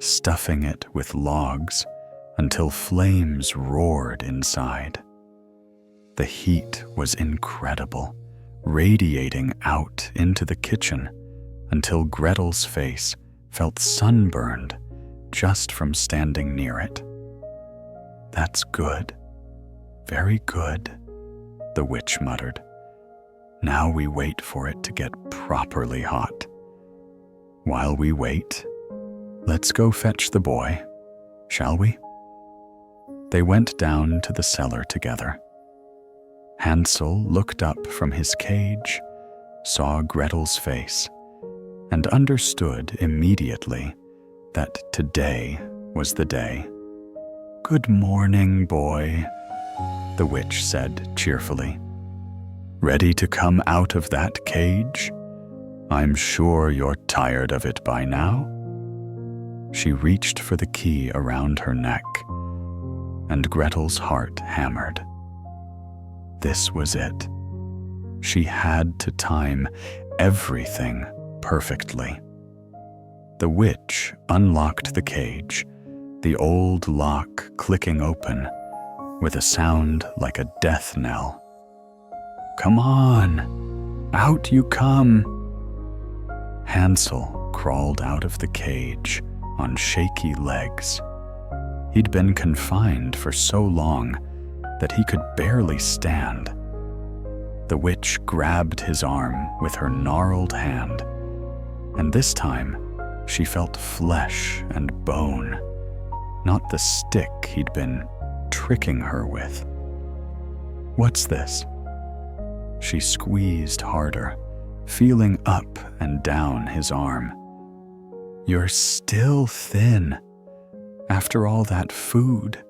stuffing it with logs until flames roared inside. The heat was incredible, radiating out into the kitchen until Gretel's face felt sunburned just from standing near it. "That's good, very good," the witch muttered. "Now we wait for it to get properly hot. While we wait, let's go fetch the boy, shall we?" They went down to the cellar together. Hansel looked up from his cage, saw Gretel's face, and understood immediately that today was the day. "Good morning, boy," the witch said cheerfully. "Ready to come out of that cage? I'm sure you're tired of it by now." She reached for the key around her neck, and Gretel's heart hammered. This was it. She had to time everything perfectly. The witch unlocked the cage, the old lock clicking open with a sound like a death knell. "Come on, out you come." Hansel crawled out of the cage on shaky legs. He'd been confined for so long that he could barely stand. The witch grabbed his arm with her gnarled hand, and this time she felt flesh and bone, not the stick he'd been tricking her with. "What's this?" She squeezed harder, feeling up and down his arm. "You're still thin. After all that food,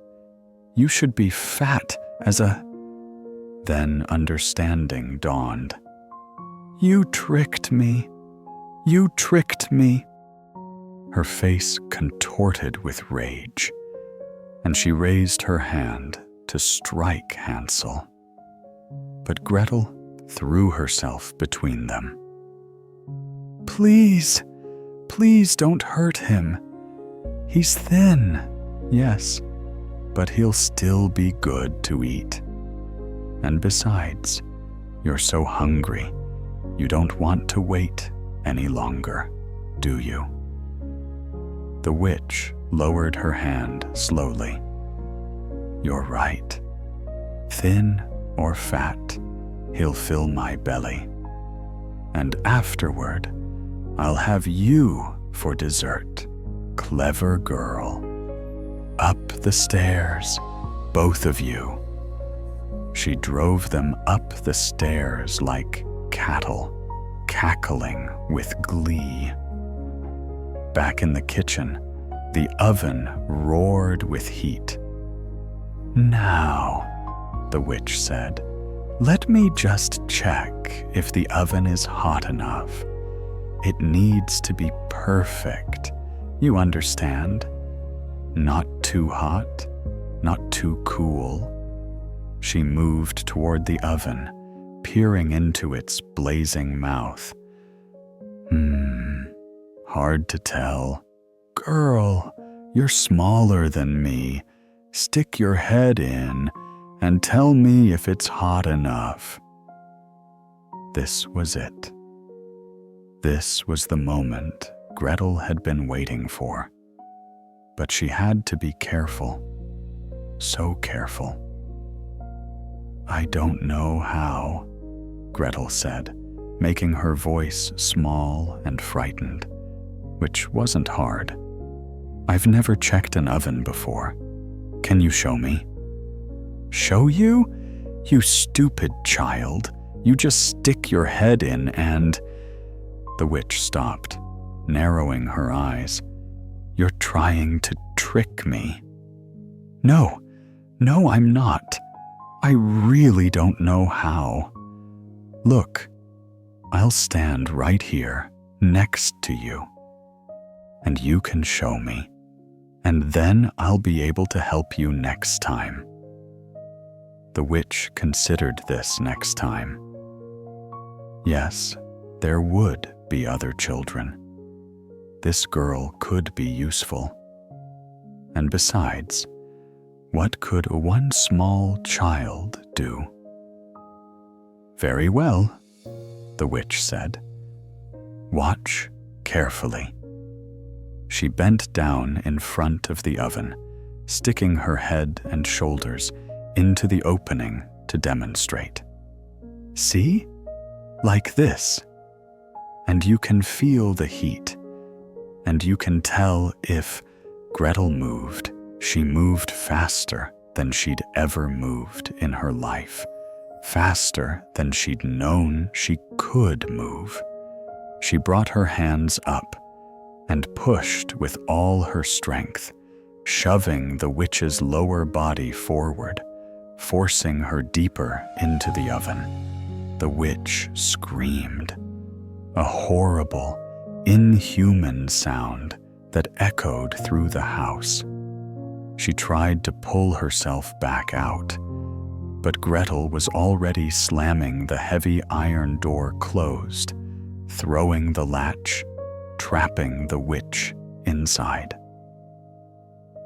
you should be fat as a..." Then understanding dawned. "You tricked me. You tricked me." Her face contorted with rage, and she raised her hand to strike Hansel. But Gretel threw herself between them. "Please, please don't hurt him. He's thin, yes, but he'll still be good to eat. And besides, you're so hungry, you don't want to wait any longer, do you?" The witch lowered her hand slowly. "You're right. Thin or fat, he'll fill my belly. And afterward, I'll have you for dessert, clever girl. Up the stairs, both of you." She drove them up the stairs like cattle, cackling with glee. Back in the kitchen, the oven roared with heat. "Now," the witch said, "let me just check if the oven is hot enough. It needs to be perfect, you understand? Not too hot, not too cool." She moved toward the oven, peering into its blazing mouth. Hard to tell. Girl, you're smaller than me. Stick your head in and tell me if it's hot enough." This was it. This was the moment Gretel had been waiting for. But she had to be careful. So careful. "I don't know how," Gretel said, making her voice small and frightened, which wasn't hard. "I've never checked an oven before. Can you show me?" "Show you? You stupid child. You just stick your head in and..." The witch stopped, narrowing her eyes. "You're trying to trick me." No, I'm not. I really don't know how. Look, I'll stand right here next to you, and you can show me, and then I'll be able to help you next time." The witch considered this next time. Yes, there would be other children. This girl could be useful And besides, what could one small child do? "Very well," the witch said. "Watch carefully." She bent down in front of the oven, sticking her head and shoulders into the opening to demonstrate. "See? Like this. And you can feel the heat, and you can tell if Gretel moved, she moved faster than she'd ever moved in her life, faster than she'd known she could move. She brought her hands up and pushed with all her strength, shoving the witch's lower body forward, forcing her deeper into the oven. The witch screamed, a horrible, inhuman sound that echoed through the house. She tried to pull herself back out, but Gretel was already slamming the heavy iron door closed, throwing the latch, trapping the witch inside.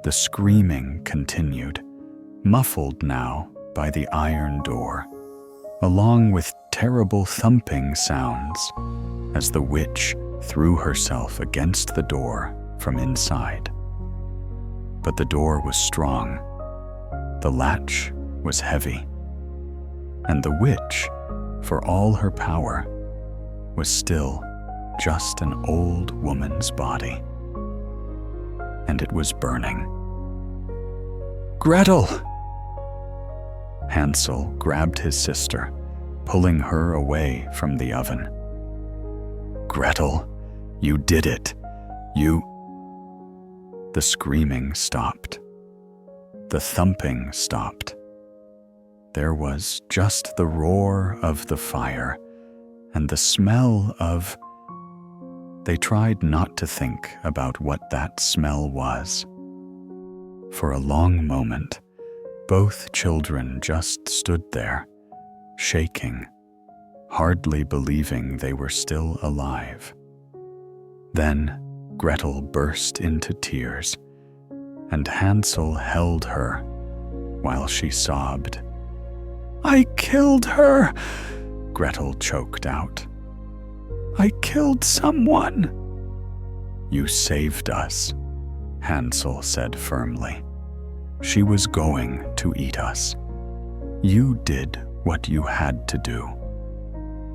The screaming continued, muffled now by the iron door, along with terrible thumping sounds as the witch threw herself against the door from inside. But the door was strong, the latch was heavy, and the witch, for all her power, was still just an old woman's body. And it was burning. "Gretel!" Hansel grabbed his sister, pulling her away from the oven. "Gretel, you did it. You..." The screaming stopped. The thumping stopped. There was just the roar of the fire and the smell of... They tried not to think about what that smell was. For a long moment, both children just stood there, shaking, hardly believing they were still alive. Then Gretel burst into tears, and Hansel held her while she sobbed. "I killed her," Gretel choked out. "I killed someone." "You saved us," Hansel said firmly. "She was going to eat us. You did what you had to do."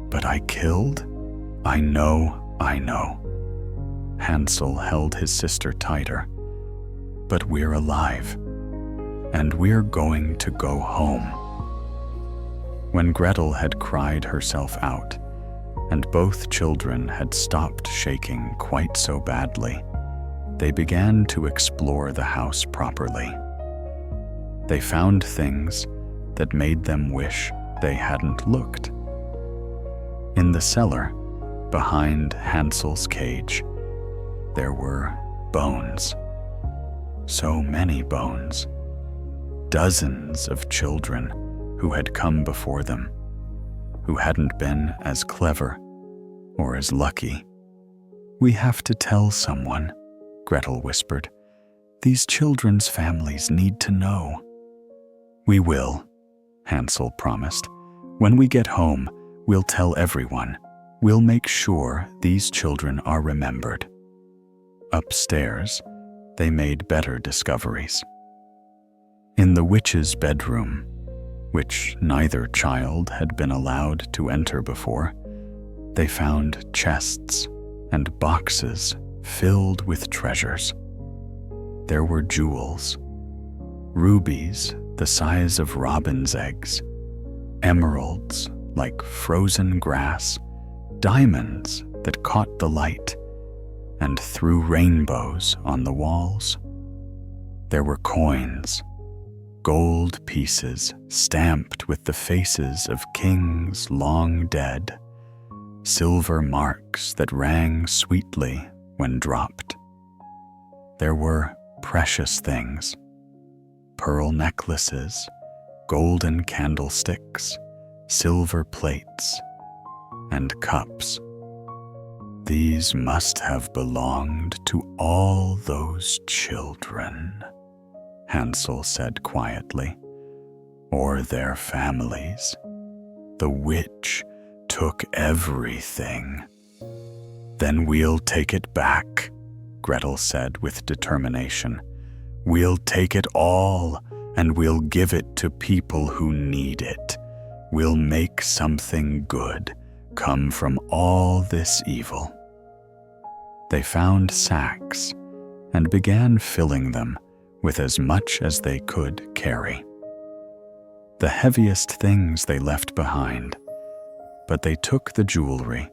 "But I killed? I know. Hansel held his sister tighter. "But we're alive, and we're going to go home." When Gretel had cried herself out, and both children had stopped shaking quite so badly, they began to explore the house properly. They found things that made them wish they hadn't looked. In the cellar, behind Hansel's cage, there were bones. So many bones. Dozens of children who had come before them, who hadn't been as clever or as lucky. "We have to tell someone," Gretel whispered. "These children's families need to know." "We will," Hansel promised. "When we get home, we'll tell everyone. We'll make sure these children are remembered." Upstairs, they made better discoveries. In the witch's bedroom, which neither child had been allowed to enter before, they found chests and boxes filled with treasures. There were jewels, rubies the size of robin's eggs, emeralds like frozen grass, diamonds that caught the light and threw rainbows on the walls. There were coins, gold pieces stamped with the faces of kings long dead, silver marks that rang sweetly when dropped. There were precious things, pearl necklaces, golden candlesticks, silver plates, and cups. These must have belonged to all those children. Hansel said quietly. Or their families. The witch took everything. Then we'll take it back, Gretel said with determination. We'll take it all, and we'll give it to people who need it. We'll make something good come from all this evil. They found sacks and began filling them with as much as they could carry. The heaviest things they left behind, but they took the jewelry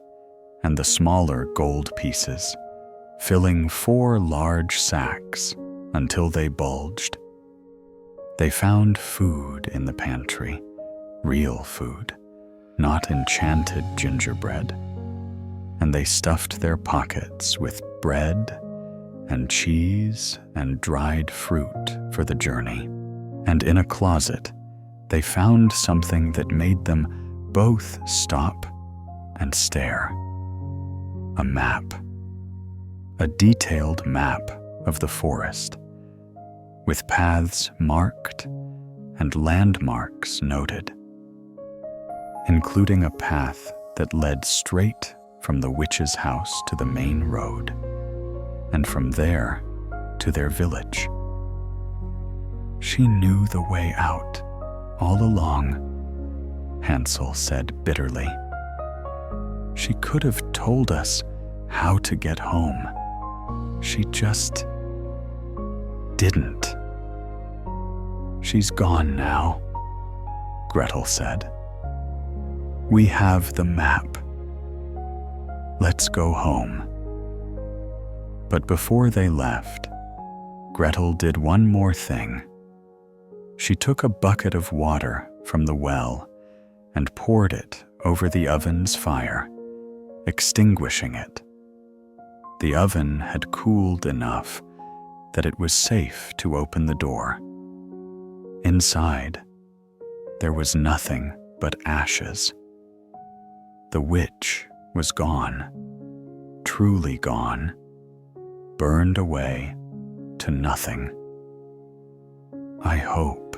and the smaller gold pieces, filling 4 large sacks until they bulged. They found food in the pantry, real food, not enchanted gingerbread, and they stuffed their pockets with bread and cheese and dried fruit for the journey. And in a closet, they found something that made them both stop and stare. A map. A detailed map of the forest, with paths marked and landmarks noted, including a path that led straight from the witch's house to the main road, and from there to their village. She knew the way out all along, Hansel said bitterly. She could have told us how to get home. She just didn't. She's gone now, Gretel said. We have the map. Let's go home. But before they left, Gretel did one more thing. She took a bucket of water from the well and poured it over the oven's fire, extinguishing it. The oven had cooled enough that it was safe to open the door. Inside, there was nothing but ashes. The witch was gone, truly gone, burned away to nothing. I hope,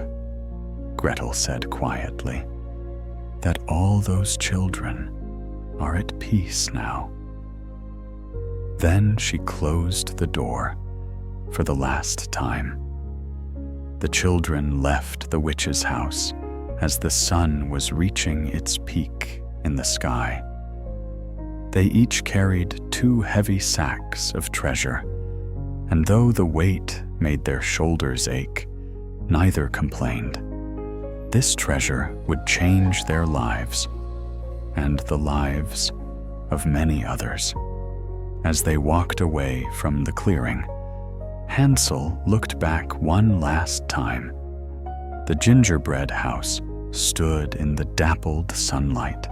Gretel said quietly, that all those children are at peace now. Then she closed the door for the last time. The children left the witch's house as the sun was reaching its peak in the sky. They each carried 2 heavy sacks of treasure, and though the weight made their shoulders ache, neither complained. This treasure would change their lives, and the lives of many others. As they walked away from the clearing, Hansel looked back one last time. The gingerbread house stood in the dappled sunlight,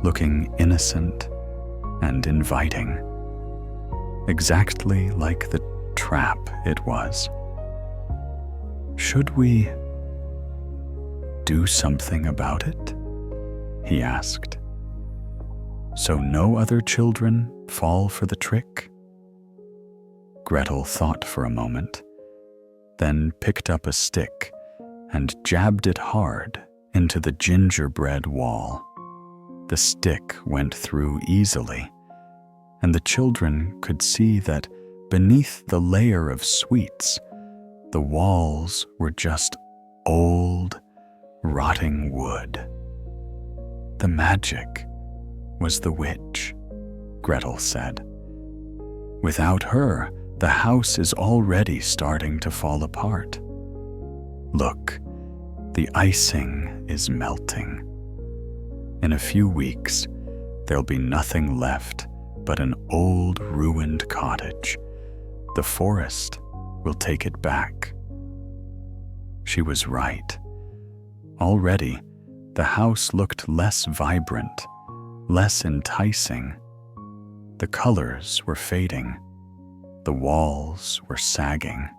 looking innocent and inviting, exactly like the trap it was. Should we do something about it? He asked. So no other children fall for the trick? Gretel thought for a moment, then picked up a stick and jabbed it hard into the gingerbread wall. The stick went through easily, and the children could see that beneath the layer of sweets, the walls were just old, rotting wood. The magic was the witch, Gretel said. Without her, the house is already starting to fall apart. Look, the icing is melting. In a few weeks, there'll be nothing left but an old ruined cottage. The forest will take it back. She was right. Already, the house looked less vibrant, less enticing. The colors were fading. The walls were sagging.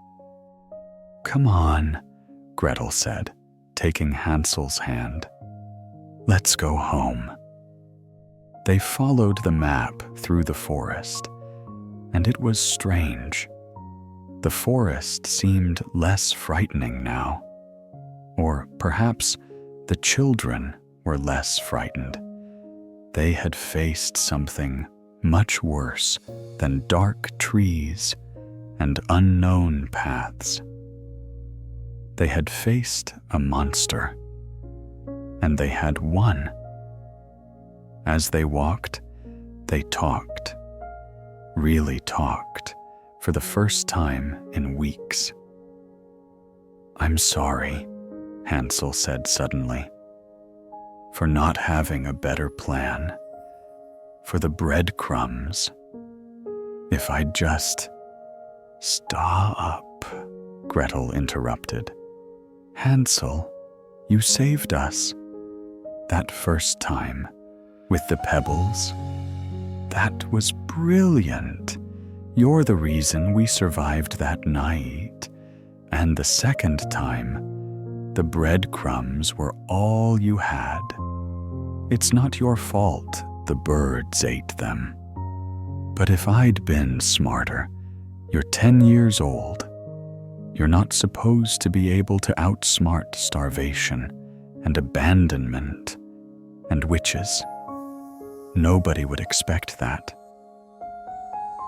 Come on, Gretel said, taking Hansel's hand. Let's go home. They followed the map through the forest, and it was strange. The forest seemed less frightening now. Or perhaps the children were less frightened. They had faced something much worse than dark trees and unknown paths. They had faced a monster, and they had won. As they walked, they talked, really talked, for the first time in weeks. "I'm sorry," Hansel said suddenly, "for not having a better plan, for the breadcrumbs. If I'd just—" "Stop," Gretel interrupted. "Hansel, you saved us. That first time, with the pebbles. That was brilliant. You're the reason we survived that night. And the second time, the breadcrumbs were all you had. It's not your fault the birds ate them. But if I'd been smarter, you're 10 years old. You're not supposed to be able to outsmart starvation and abandonment and witches. Nobody would expect that.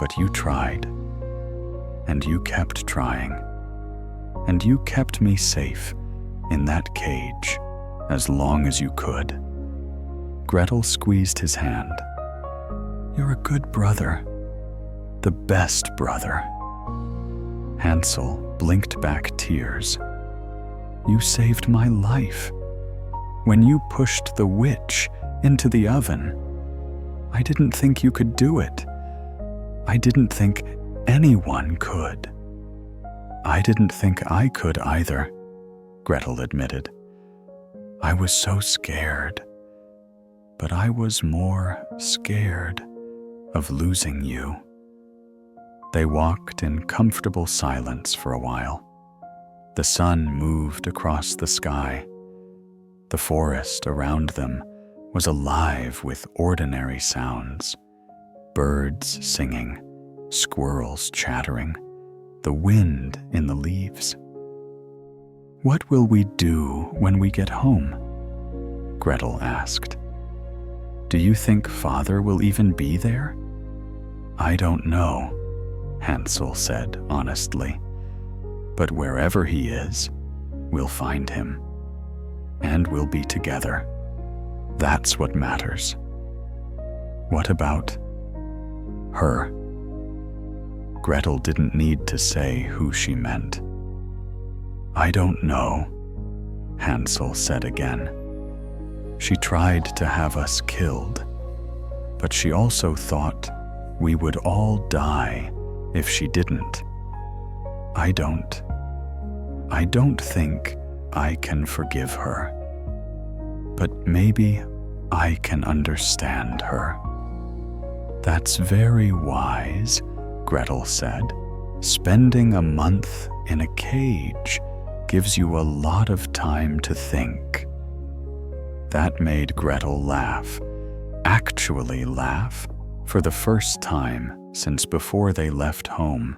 But you tried, and you kept trying, and you kept me safe in that cage as long as you could." Gretel squeezed his hand. "You're a good brother, the best brother." Hansel blinked back tears. "You saved my life. When you pushed the witch into the oven, I didn't think you could do it. I didn't think anyone could." "I didn't think I could either," Gretel admitted. "I was so scared. But I was more scared of losing you." They walked in comfortable silence for a while. The sun moved across the sky. The forest around them was alive with ordinary sounds. Birds singing, squirrels chattering, the wind in the leaves. "What will we do when we get home?" Gretel asked. "Do you think Father will even be there?" "I don't know," Hansel said honestly. "But wherever he is, we'll find him. And we'll be together. That's what matters." "What about her?" Gretel didn't need to say who she meant. "I don't know," Hansel said again. "She tried to have us killed, but she also thought we would all die if she didn't. I don't think I can forgive her. But maybe I can understand her." "That's very wise," Gretel said. "Spending a month in a cage gives you a lot of time to think." That made Gretel laugh, actually laugh, for the first time since before they left home.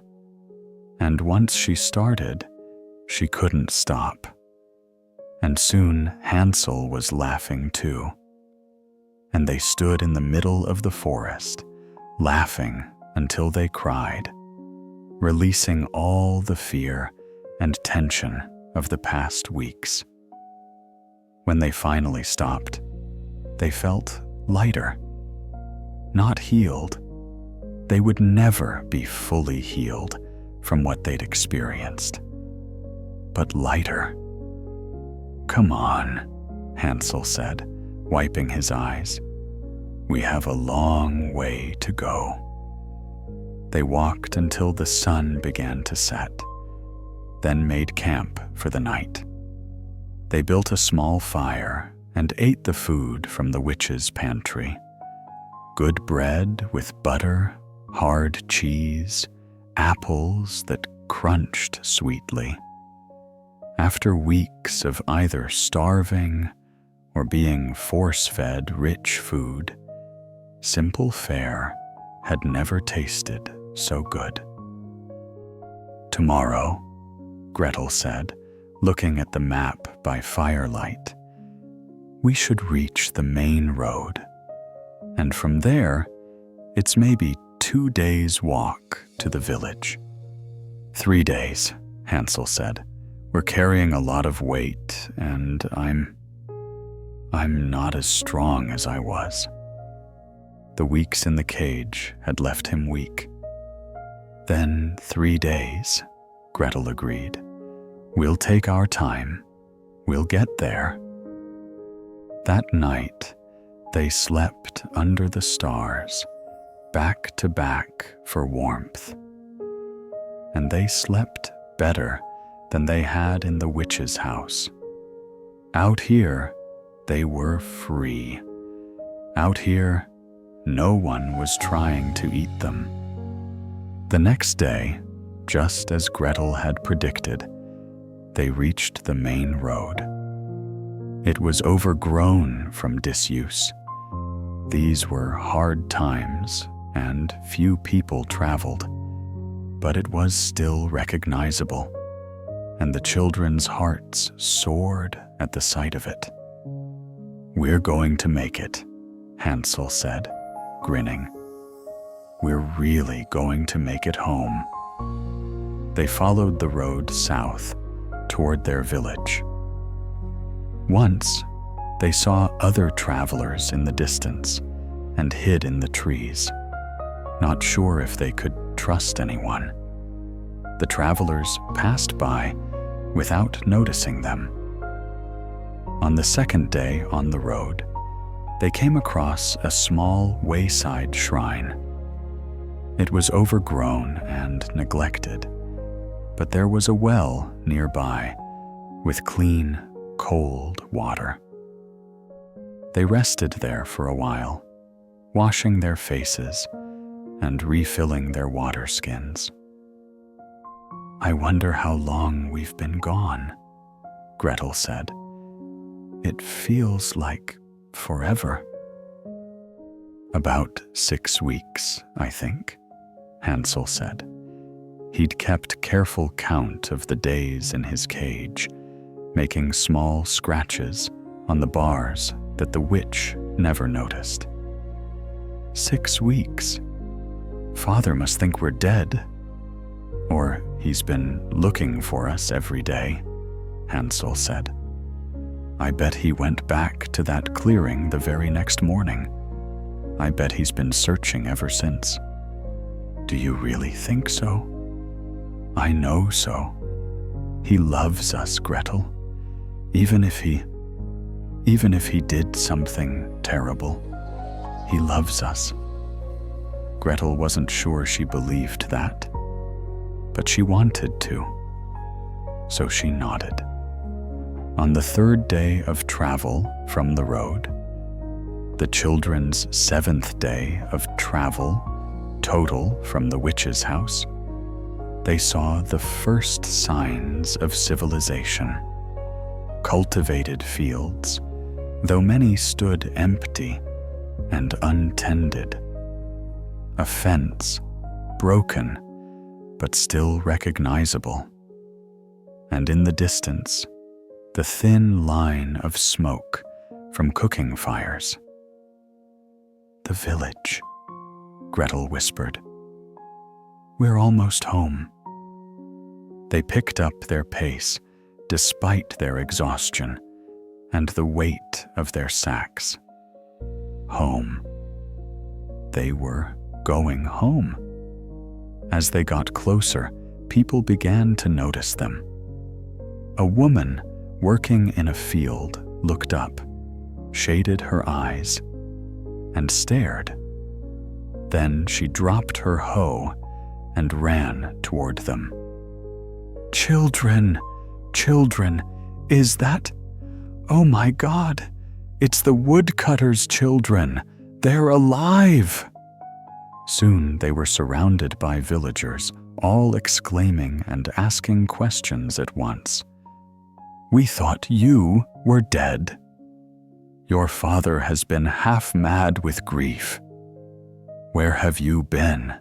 And once she started, she couldn't stop. And soon Hansel was laughing too. And they stood in the middle of the forest, laughing until they cried, releasing all the fear and tension of the past weeks. When they finally stopped, they felt lighter. Not healed. They would never be fully healed from what they'd experienced. But lighter. "Come on," Hansel said, wiping his eyes. "We have a long way to go." They walked until the sun began to set, then made camp for the night. They built a small fire and ate the food from the witch's pantry. Good bread with butter, hard cheese, apples that crunched sweetly. After weeks of either starving or being force-fed rich food, simple fare had never tasted so good. Tomorrow, Gretel said, looking at the map by firelight, we should reach the main road. And from there, it's maybe 2 days' walk to the village. 3 days, Hansel said. We're carrying a lot of weight, and I'm not as strong as I was. The weeks in the cage had left him weak. Then 3 days, Gretel agreed. We'll take our time. We'll get there. That night, they slept under the stars, back to back for warmth. And they slept better than they had in the witch's house. Out here, they were free. Out here, no one was trying to eat them. The next day, just as Gretel had predicted, they reached the main road. It was overgrown from disuse. These were hard times, and few people traveled, but it was still recognizable, and the children's hearts soared at the sight of it. We're going to make it, Hansel said, grinning. We're really going to make it home. They followed the road south toward their village. Once, they saw other travelers in the distance and hid in the trees, not sure if they could trust anyone. The travelers passed by without noticing them. On the second day on the road, they came across a small wayside shrine. It was overgrown and neglected, but there was a well nearby with clean, cold water. They rested there for a while, washing their faces and refilling their water skins. I wonder how long we've been gone, Gretel said. It feels like forever. About 6 weeks, I think, Hansel said. He'd kept careful count of the days in his cage, making small scratches on the bars that the witch never noticed. 6 weeks. Father must think we're dead. Or he's been looking for us every day, Hansel said. I bet he went back to that clearing the very next morning. I bet he's been searching ever since. Do you really think so? I know so. He loves us, Gretel. Even if he did something terrible, he loves us. Gretel wasn't sure she believed that, but she wanted to, so she nodded. On the 3rd day of travel from the road, the children's 7th day of travel total from the witch's house, they saw the first signs of civilization. Cultivated fields, though many stood empty and untended. A fence, broken, but still recognizable. And in the distance, the thin line of smoke from cooking fires. The village, Gretel whispered. We're almost home. They picked up their pace despite their exhaustion and the weight of their sacks. Home. They were going home. As they got closer, people began to notice them. A woman working in a field looked up, shaded her eyes, and stared. Then she dropped her hoe and ran toward them. Children, children, is that? Oh my God, it's the woodcutter's children. They're alive! Soon they were surrounded by villagers, all exclaiming and asking questions at once. We thought you were dead. Your father has been half mad with grief. Where have you been?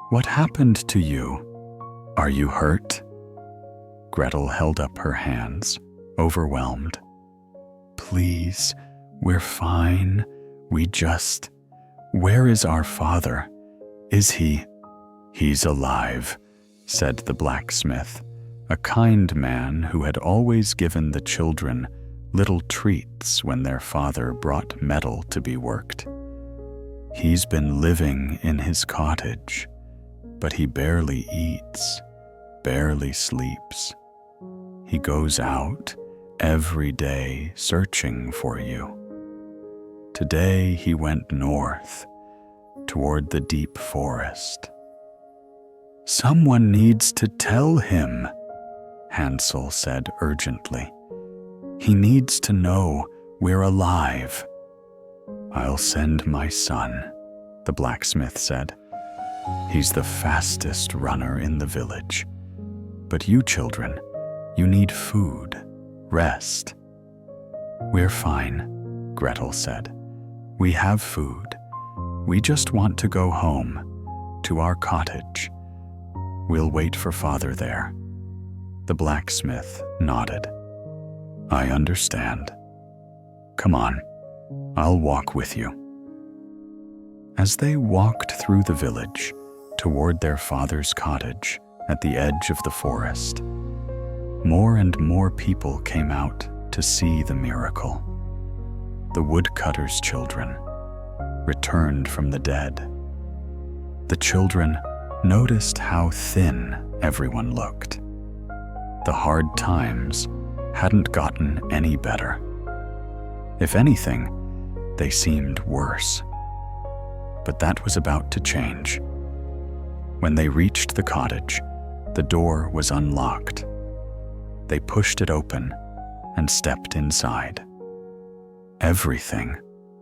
What happened to you? "Are you hurt?" Gretel held up her hands, overwhelmed. "Please, we're fine. Where is our father? Is he?" "He's alive," said the blacksmith, a kind man who had always given the children little treats when their father brought metal to be worked. "He's been living in his cottage, but he barely eats, barely sleeps. He goes out every day searching for you. Today he went north, toward the deep forest." "Someone needs to tell him," Hansel said urgently. "He needs to know we're alive." "I'll send my son," the blacksmith said. "He's the fastest runner in the village. But you children, you need food, rest." "We're fine," Gretel said. "We have food. We just want to go home, to our cottage. We'll wait for father there." The blacksmith nodded. "I understand. Come on, I'll walk with you." As they walked through the village toward their father's cottage at the edge of the forest, more and more people came out to see the miracle. The woodcutter's children returned from the dead. The children noticed how thin everyone looked. The hard times hadn't gotten any better. If anything, they seemed worse. But that was about to change. When they reached the cottage, the door was unlocked. They pushed it open and stepped inside. Everything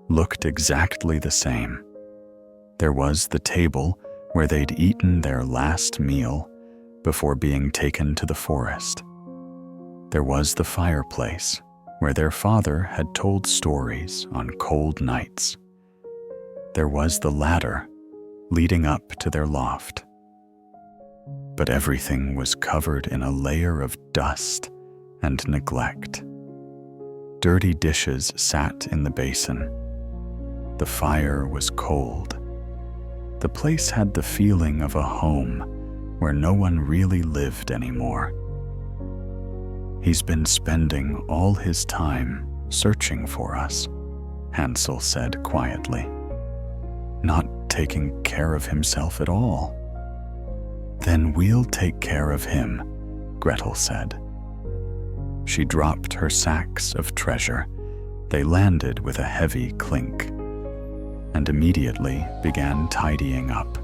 looked exactly the same. There was the table where they'd eaten their last meal before being taken to the forest. There was the fireplace where their father had told stories on cold nights. There was the ladder leading up to their loft. But everything was covered in a layer of dust and neglect. Dirty dishes sat in the basin. The fire was cold. The place had the feeling of a home where no one really lived anymore. "He's been spending all his time searching for us," Hansel said quietly. "Not taking care of himself at all." "Then we'll take care of him," Gretel said. She dropped her sacks of treasure. They landed with a heavy clink, and immediately began tidying up.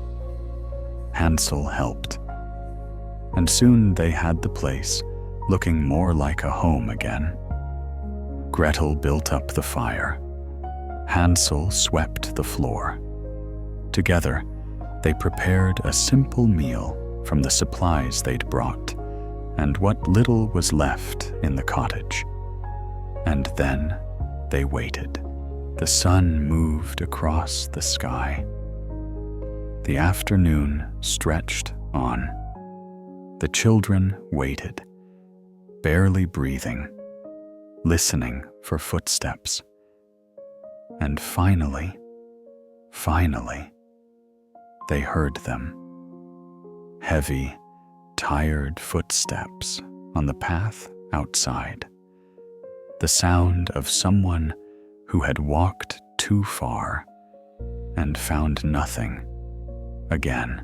Hansel helped, and soon they had the place looking more like a home again. Gretel built up the fire. Hansel swept the floor. Together, they prepared a simple meal from the supplies they'd brought and what little was left in the cottage. And then they waited. The sun moved across the sky. The afternoon stretched on. The children waited, barely breathing, listening for footsteps. And finally, they heard them. Heavy, tired footsteps on the path outside. The sound of someone who had walked too far and found nothing again.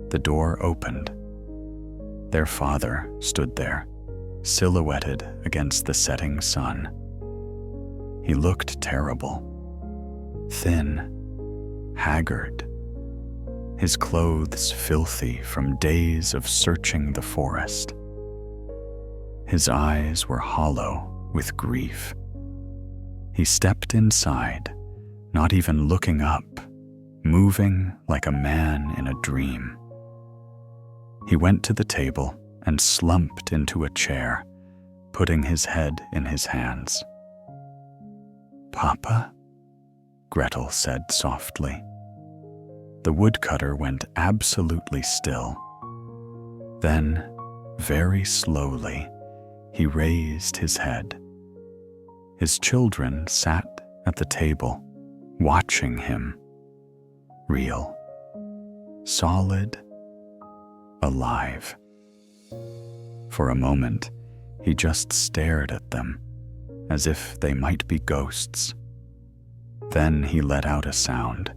The door opened. Their father stood there, silhouetted against the setting sun. He looked terrible, thin, haggard, his clothes filthy from days of searching the forest. His eyes were hollow with grief. He stepped inside, not even looking up, moving like a man in a dream. He went to the table and slumped into a chair, putting his head in his hands. "Papa?" Gretel said softly. The woodcutter went absolutely still. Then, very slowly, he raised his head. His children sat at the table, watching him. Real, solid, alive. For a moment, he just stared at them, as if they might be ghosts. Then he let out a sound,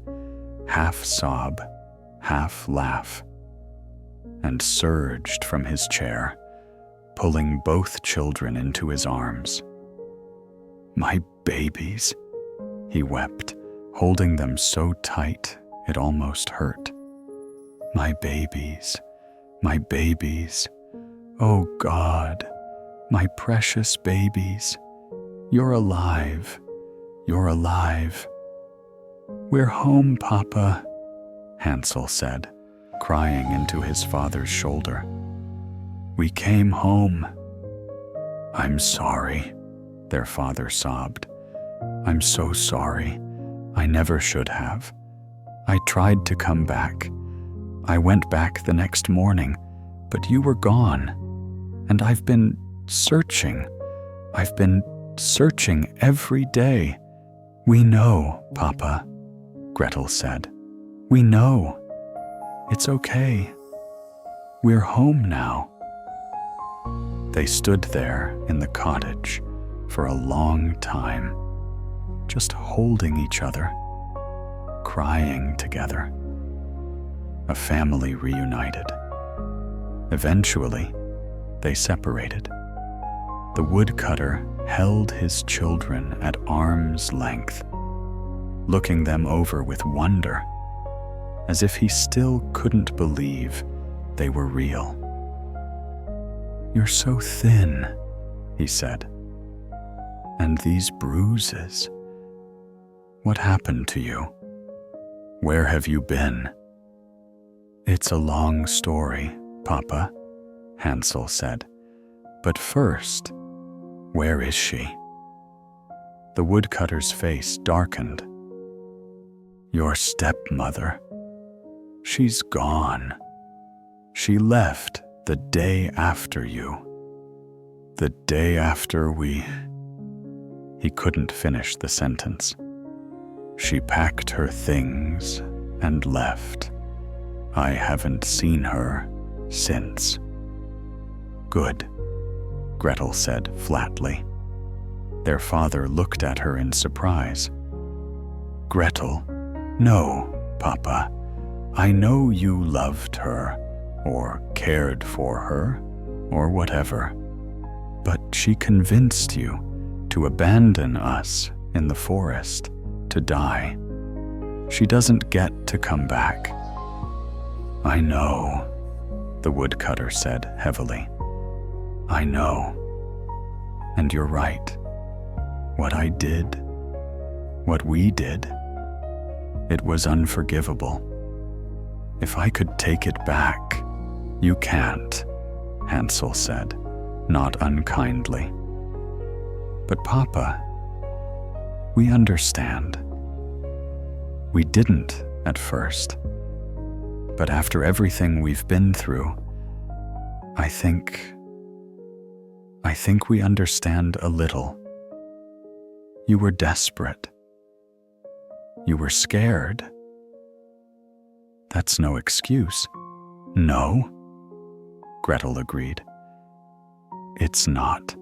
half sob, half laugh, and surged from his chair, pulling both children into his arms. "My babies," he wept, holding them so tight it almost hurt. "My babies, my babies. Oh God, my precious babies. You're alive, you're alive." "We're home, Papa," Hansel said, crying into his father's shoulder. "We came home." "I'm sorry," their father sobbed. "I'm so sorry. I never should have. I tried to come back. I went back the next morning, but you were gone. And I've been searching. I've been searching every day." "We know, Papa," Gretel said. "We know. It's okay. We're home now." They stood there in the cottage for a long time, just holding each other, crying together. A family reunited. Eventually, they separated. The woodcutter held his children at arm's length, looking them over with wonder, as if he still couldn't believe they were real. "You're so thin," he said. "And these bruises. What happened to you? Where have you been?" "It's a long story, Papa," Hansel said. "But first, where is she?" The woodcutter's face darkened. "Your stepmother. She's gone. She left the day after you. The day after we..." He couldn't finish the sentence. "She packed her things and left. I haven't seen her since." "Good," Gretel said flatly. Their father looked at her in surprise. "Gretel, no, Papa. I know you loved her, or cared for her, or whatever. But she convinced you to abandon us in the forest, to die. She doesn't get to come back." "I know," the woodcutter said heavily. "I know. And you're right. What I did, what we did, it was unforgivable. If I could take it back..." "You can't," Hansel said, not unkindly. "But Papa, we understand. We didn't at first. But after everything we've been through, I think we understand a little. You were desperate. You were scared. That's no excuse." "No," Gretel agreed. "It's not.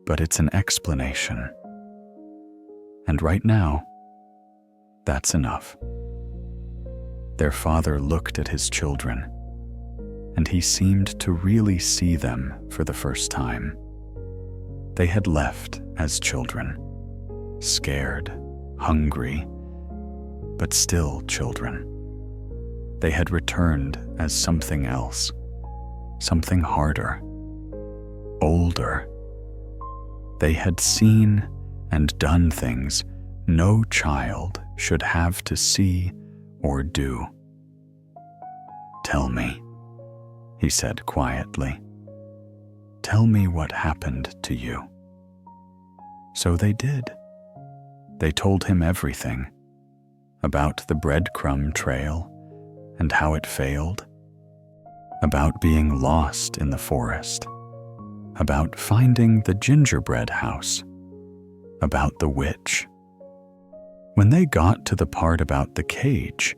But it's an explanation. And right now, that's enough." Their father looked at his children, and he seemed to really see them for the first time. They had left as children, scared, hungry, but still children. They had returned as something else, something harder, older. They had seen and done things no child should have to see or do. "Tell me," he said quietly. "Tell me what happened to you." So they did. They told him everything, about the breadcrumb trail and how it failed, about being lost in the forest, about finding the gingerbread house, about the witch. When they got to the part about the cage,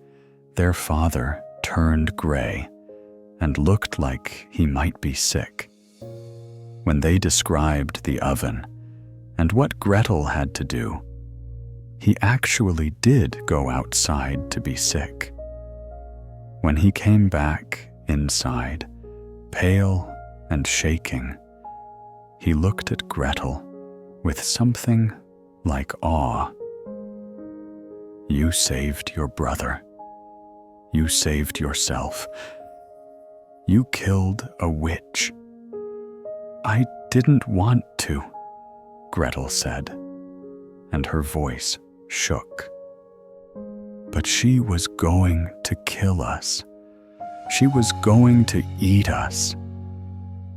their father turned gray and looked like he might be sick. When they described the oven and what Gretel had to do, he actually did go outside to be sick. When he came back inside, pale and shaking, he looked at Gretel with something like awe. "You saved your brother. You saved yourself. You killed a witch." "I didn't want to," Gretel said, and her voice shook. "But she was going to kill us. She was going to eat us.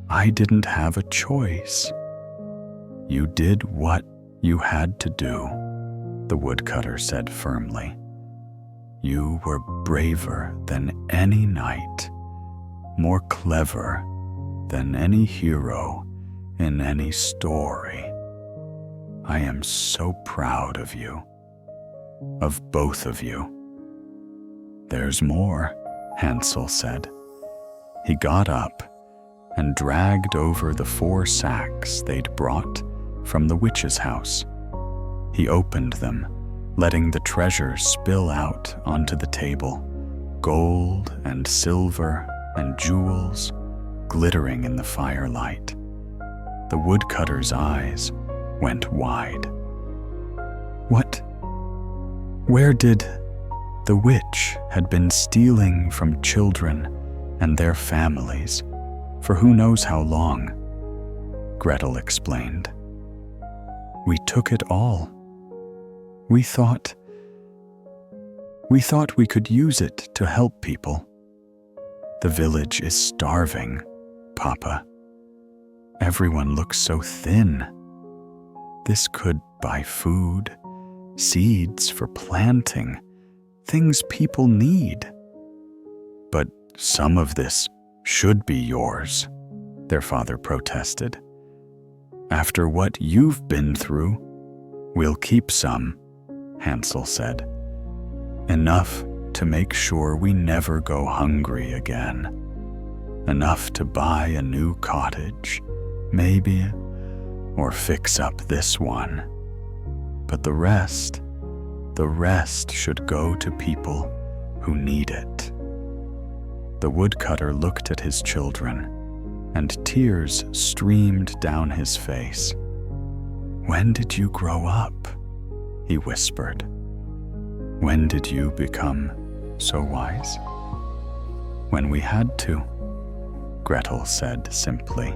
I didn't have a choice." "You did what you had to do," the woodcutter said firmly. "You were braver than any knight, more clever than any hero in any story. I am so proud of you, of both of you." "There's more," Hansel said. He got up and dragged over the 4 sacks they'd brought from the witch's house. He opened them, letting the treasure spill out onto the table, gold and silver and jewels glittering in the firelight. The woodcutter's eyes went wide. "What? Where did the witch had been stealing from children and their families for who knows how long?" Gretel explained. "We took it all. We thought we could use it to help people. The village is starving, Papa. Everyone looks so thin. This could buy food, seeds for planting, things people need. But some of this should be yours," their father protested. "After what you've been through, we'll keep some," Hansel said. "Enough to make sure we never go hungry again. Enough to buy a new cottage, maybe, or fix up this one. But the rest should go to people who need it." The woodcutter looked at his children, and tears streamed down his face. "When did you grow up?" he whispered. "When did you become so wise?" "When we had to," Gretel said simply.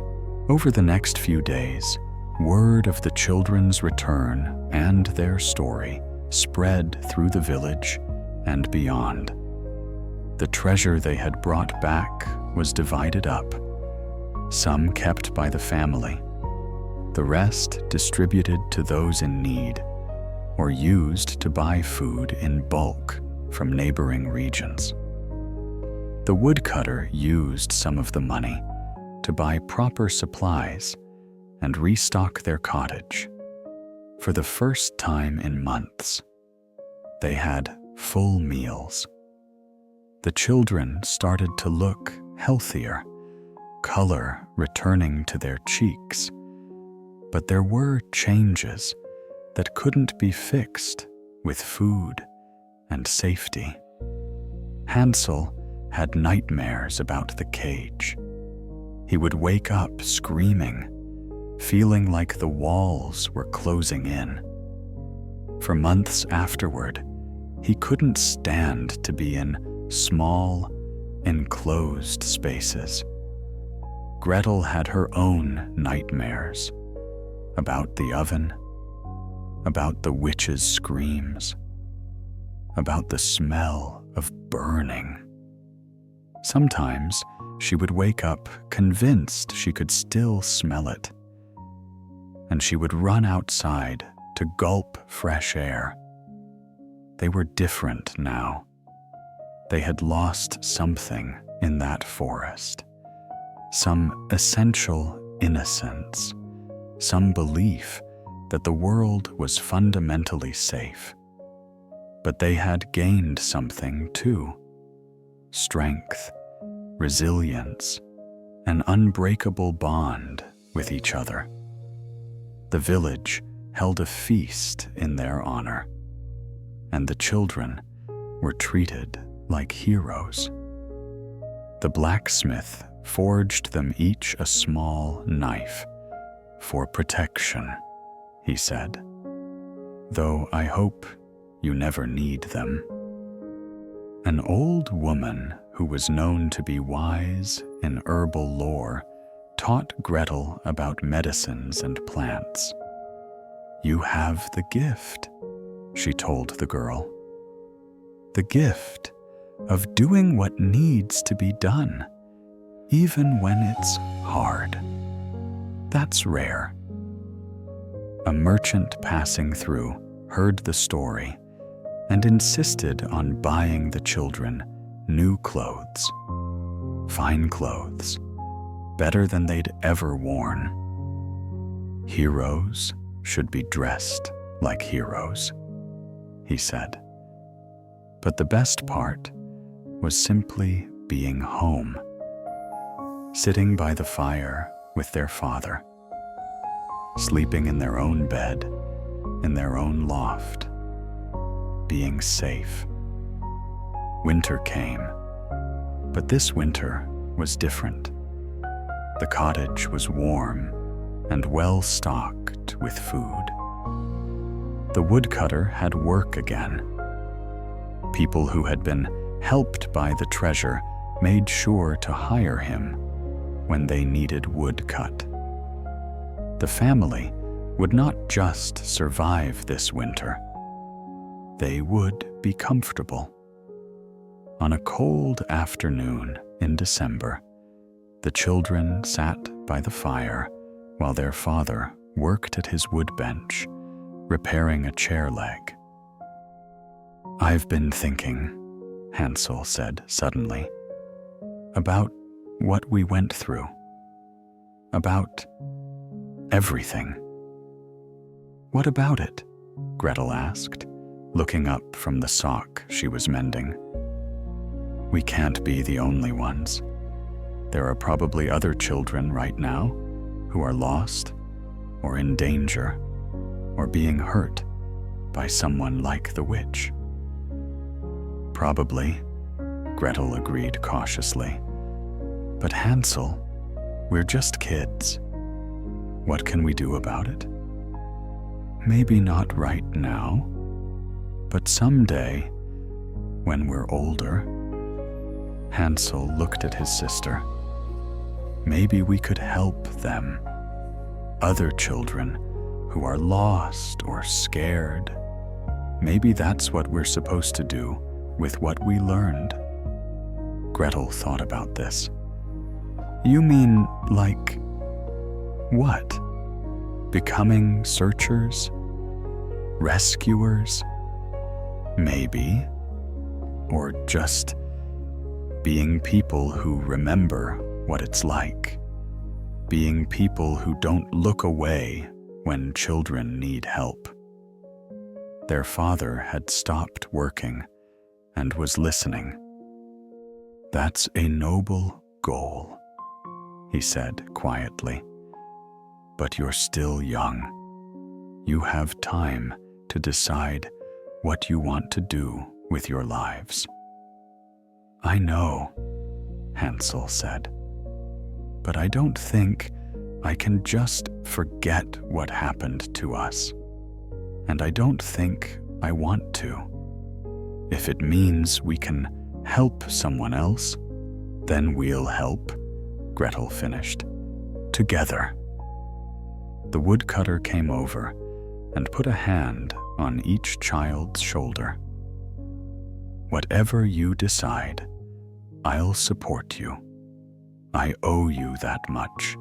Over the next few days, word of the children's return and their story spread through the village and beyond. The treasure they had brought back was divided up, some kept by the family, the rest distributed to those in need, or used to buy food in bulk from neighboring regions. The woodcutter used some of the money to buy proper supplies and restock their cottage. For the first time in months, they had full meals. The children started to look healthier, color returning to their cheeks. But there were changes that couldn't be fixed with food and safety. Hansel had nightmares about the cage. He would wake up screaming, feeling like the walls were closing in. For months afterward, he couldn't stand to be in small, enclosed spaces. Gretel had her own nightmares about the oven, about the witch's screams, about the smell of burning. Sometimes she would wake up convinced she could still smell it, and she would run outside to gulp fresh air. They were different now. They had lost something in that forest, some essential innocence, some belief that the world was fundamentally safe. But they had gained something too: strength, resilience, an unbreakable bond with each other. The village held a feast in their honor, and the children were treated like heroes. The blacksmith forged them each a small knife for protection, he said, though I hope you never need them. An old woman who was known to be wise in herbal lore taught Gretel about medicines and plants. You have the gift, she told the girl. The gift of doing what needs to be done, even when it's hard. That's rare. A merchant passing through heard the story and insisted on buying the children new clothes, fine clothes, better than they'd ever worn. Heroes should be dressed like heroes, he said. But the best part was simply being home, sitting by the fire with their father, sleeping in their own bed, in their own loft, being safe. Winter came, but this winter was different. The cottage was warm and well stocked with food. The woodcutter had work again. People who had been helped by the treasure made sure to hire him when they needed wood cut. The family would not just survive this winter. They would be comfortable. On a cold afternoon in December, the children sat by the fire while their father worked at his wood bench, repairing a chair leg. I've been thinking, Hansel said suddenly, about what we went through, about everything. What about it? Gretel asked, looking up from the sock she was mending. We can't be the only ones. There are probably other children right now who are lost or in danger or being hurt by someone like the witch. Probably, Gretel agreed cautiously. But Hansel, we're just kids. What can we do about it? Maybe not right now, but someday, when we're older. Hansel looked at his sister. Maybe we could help them, other children who are lost or scared. Maybe that's what we're supposed to do with what we learned. Gretel thought about this. You mean like what? Becoming searchers? Rescuers? Maybe. Or just being people who remember what it's like. Being people who don't look away when children need help. Their father had stopped working and was listening. That's a noble goal, he said quietly. But you're still young. You have time to decide what you want to do with your lives. I know, Hansel said, but I don't think I can just forget what happened to us. And I don't think I want to. If it means we can help someone else, then we'll help, Gretel finished. Together. The woodcutter came over and put a hand on each child's shoulder. Whatever you decide, I'll support you. I owe you that much.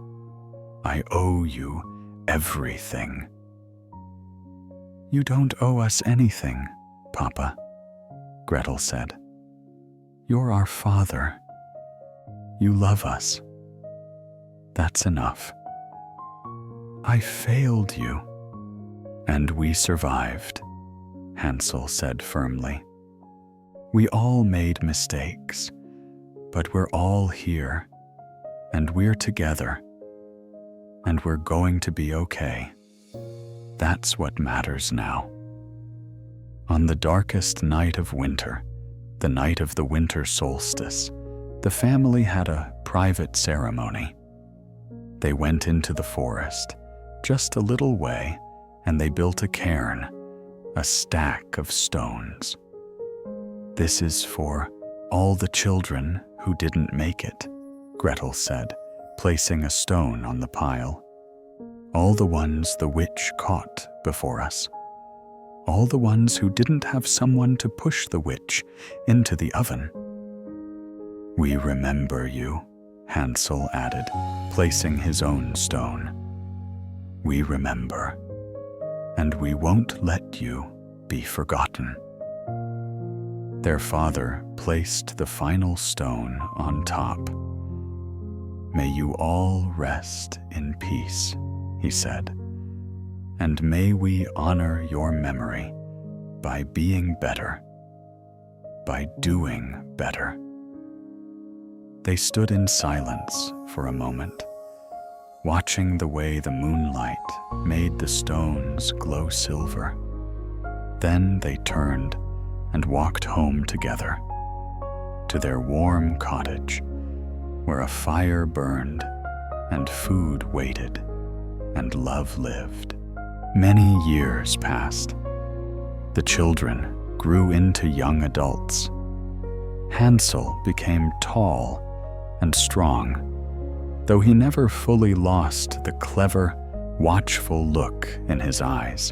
I owe you everything. You don't owe us anything, Papa, Gretel said. You're our father. you love us. That's enough. I failed you, and we survived, Hansel said firmly. We all made mistakes, but we're all here, and we're together, and we're going to be okay. That's what matters now. On the darkest night of winter, the night of the winter solstice, the family had a private ceremony. They went into the forest, just a little way, and they built a cairn, a stack of stones. This is for all the children who didn't make it, Gretel said, placing a stone on the pile. All the ones the witch caught before us. All the ones who didn't have someone to push the witch into the oven. We remember you, Hansel added, placing his own stone. We remember, and we won't let you be forgotten. Their father placed the final stone on top. May you all rest in peace, he said, and may we honor your memory by being better, by doing better. They stood in silence for a moment, watching the way the moonlight made the stones glow silver. Then they turned and walked home together, to their warm cottage, where a fire burned and food waited and love lived. Many years passed. The children grew into young adults. Hansel became tall and strong, though he never fully lost the clever, watchful look in his eyes.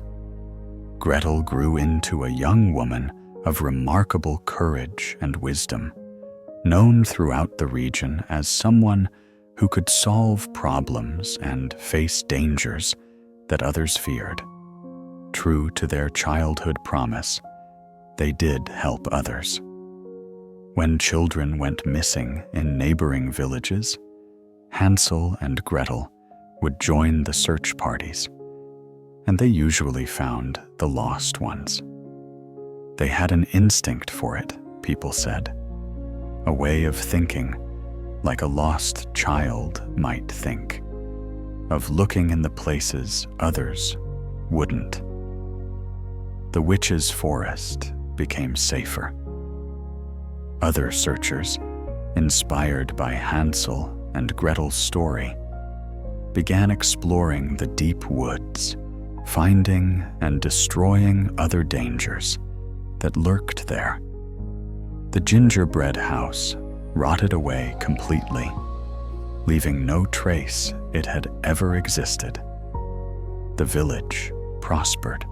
Gretel grew into a young woman of remarkable courage and wisdom, known throughout the region as someone who could solve problems and face dangers that others feared. True to their childhood promise, they did help others. When children went missing in neighboring villages, Hansel and Gretel would join the search parties, and they usually found the lost ones. They had an instinct for it, people said, a way of thinking like a lost child might think, of looking in the places others wouldn't. The witch's forest became safer. Other searchers, inspired by Hansel and Gretel's story, began exploring the deep woods, finding and destroying other dangers that lurked there. The gingerbread house rotted away completely, leaving no trace it had ever existed. The village prospered.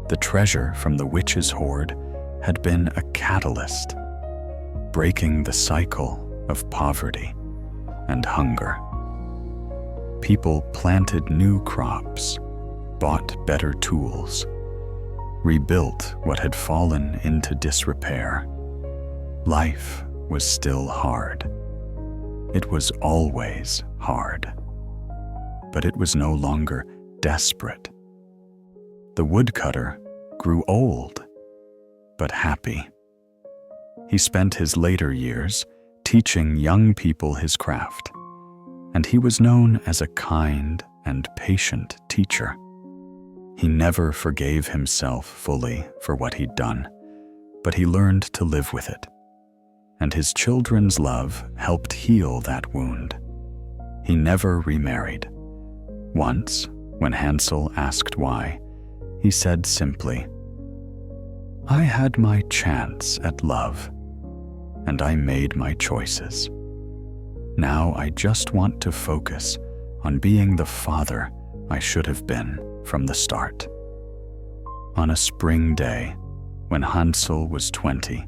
The treasure from the witch's hoard had been a catalyst, breaking the cycle of poverty and hunger. People planted new crops, bought better tools, rebuilt what had fallen into disrepair. Life was still hard. It was always hard. But it was no longer desperate. The woodcutter grew old, but happy. He spent his later years teaching young people his craft, and he was known as a kind and patient teacher. He never forgave himself fully for what he'd done, but he learned to live with it. And his children's love helped heal that wound. He never remarried. Once, when Hansel asked why, he said simply, "I had my chance at love, and I made my choices. Now I just want to focus on being the father I should have been from the start." On a spring day, when Hansel was 20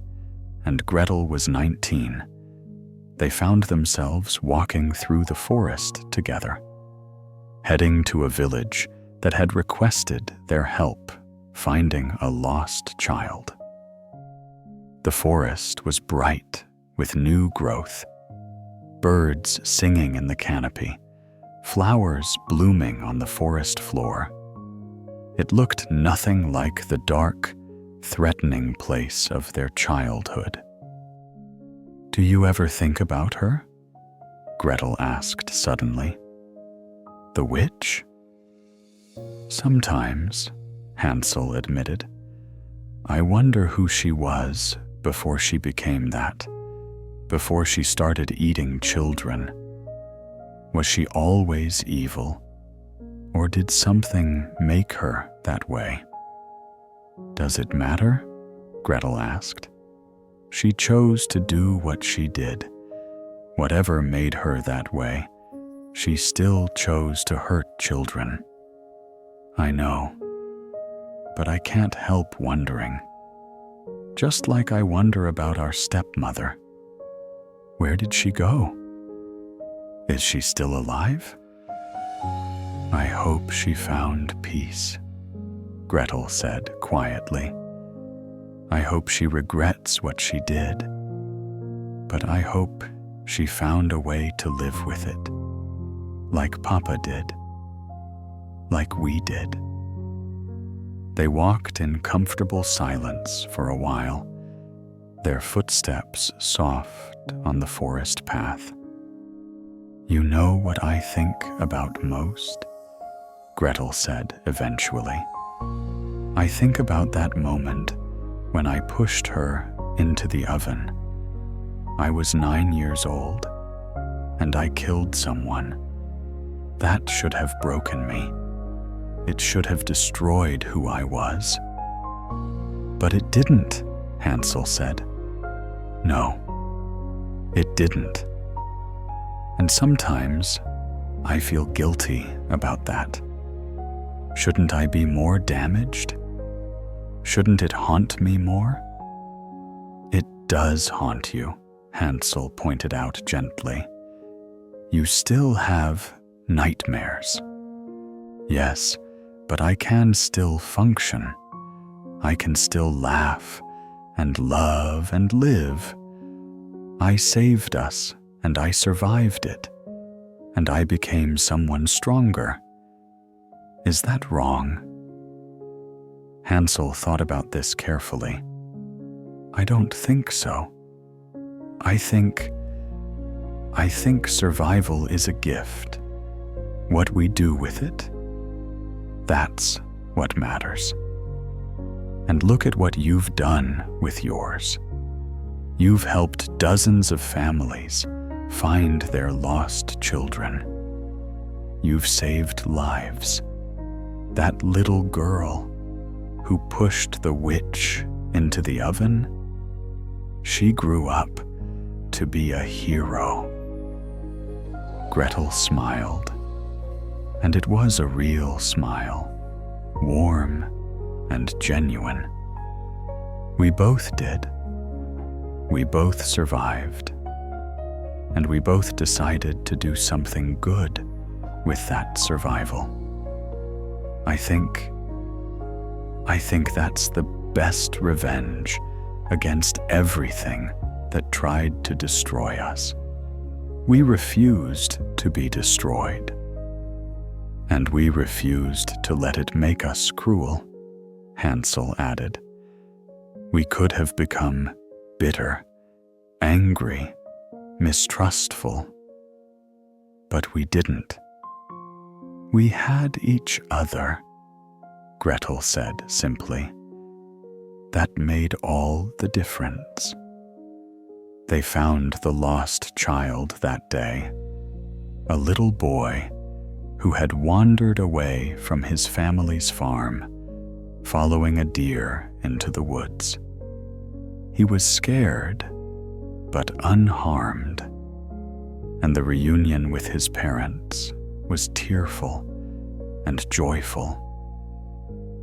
and Gretel was 19, they found themselves walking through the forest together, heading to a village that had requested their help finding a lost child. The forest was bright with new growth. birds singing in the canopy, flowers blooming on the forest floor. It looked nothing like the dark, threatening place of their childhood. "Do you ever think about her?" Gretel asked suddenly. "The witch?" "Sometimes," Hansel admitted. "I wonder who she was before she became that, before she started eating children. Was she always evil, or did something make her that way?" "Does it matter?" Gretel asked. "She chose to do what she did. Whatever made her that way, she still chose to hurt children." "I know, but I can't help wondering. Just like I wonder about our stepmother. Where did she go? Is she still alive?" "I hope she found peace," Gretel said quietly. "I hope she regrets what she did, but I hope she found a way to live with it, like Papa did, like we did." They walked in comfortable silence for a while, their footsteps soft on the forest path. "You know what I think about most?" Gretel said eventually. "I think about that moment when I pushed her into the oven. I was 9 years old, and I killed someone. That should have broken me. It should have destroyed who I was." "But it didn't," Hansel said. "No, it didn't. And sometimes I feel guilty about that. Shouldn't I be more damaged? Shouldn't it haunt me more?" "It does haunt you," Hansel pointed out gently. "You still have nightmares." "Yes, but I can still function. I can still laugh and love and live. I saved us, and I survived it, and I became someone stronger. Is that wrong?" Hansel thought about this carefully. "I don't think so. I think survival is a gift. What we do with it, that's what matters. And look at what you've done with yours. You've helped dozens of families find their lost children. You've saved lives. That little girl who pushed the witch into the oven, she grew up to be a hero." Gretel smiled, and it was a real smile, warm and genuine. "We both did. We both survived, and we both decided to do something good with that survival. I think that's the best revenge against everything that tried to destroy us. We refused to be destroyed, and we refused to let it make us cruel," Hansel added. "We could have become bitter, angry, mistrustful, but we didn't. We had each other," Gretel said simply. "That made all the difference." They found the lost child that day, a little boy who had wandered away from his family's farm, following a deer into the woods. He was scared, but unharmed, and the reunion with his parents was tearful and joyful.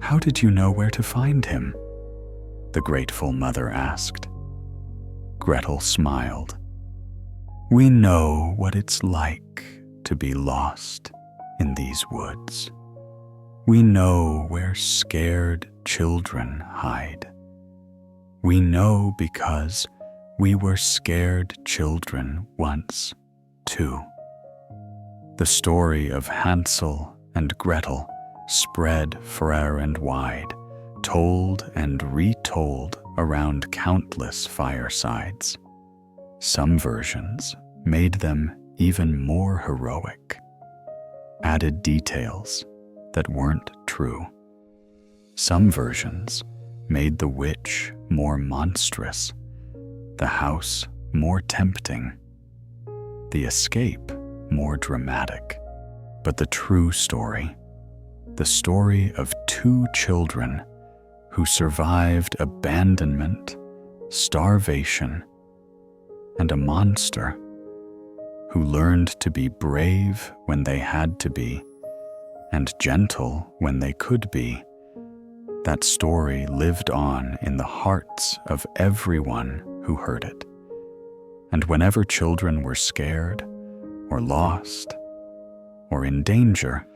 "How did you know where to find him?" the grateful mother asked. Gretel smiled. "We know what it's like to be lost in these woods. We know where scared children hide. We know because we were scared children once 2. The story of Hansel and Gretel spread far and wide, told and retold around countless firesides. Some versions made them even more heroic, added details that weren't true. Some versions made the witch more monstrous, the house more tempting, the escape more dramatic. But the true story, the story of two children who survived abandonment, starvation, and a monster, who learned to be brave when they had to be, and gentle when they could be. That story lived on in the hearts of everyone who heard it. And whenever children were scared, or lost, or in danger,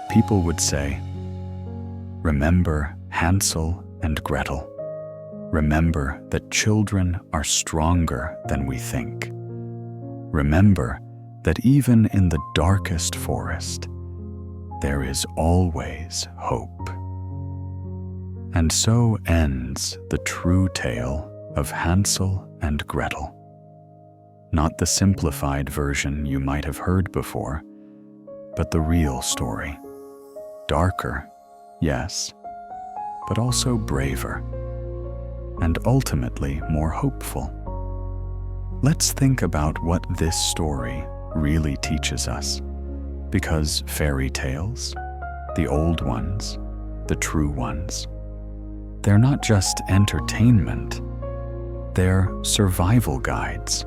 people would say, "Remember Hansel and Gretel. Remember that children are stronger than we think. Remember that even in the darkest forest, there is always hope." And so ends the true tale of Hansel and Gretel. Not the simplified version you might have heard before, but the real story. Darker, yes, but also braver, and ultimately more hopeful. Let's think about what this story really teaches us, because fairy tales, the old ones, the true ones, they're not just entertainment, they're survival guides.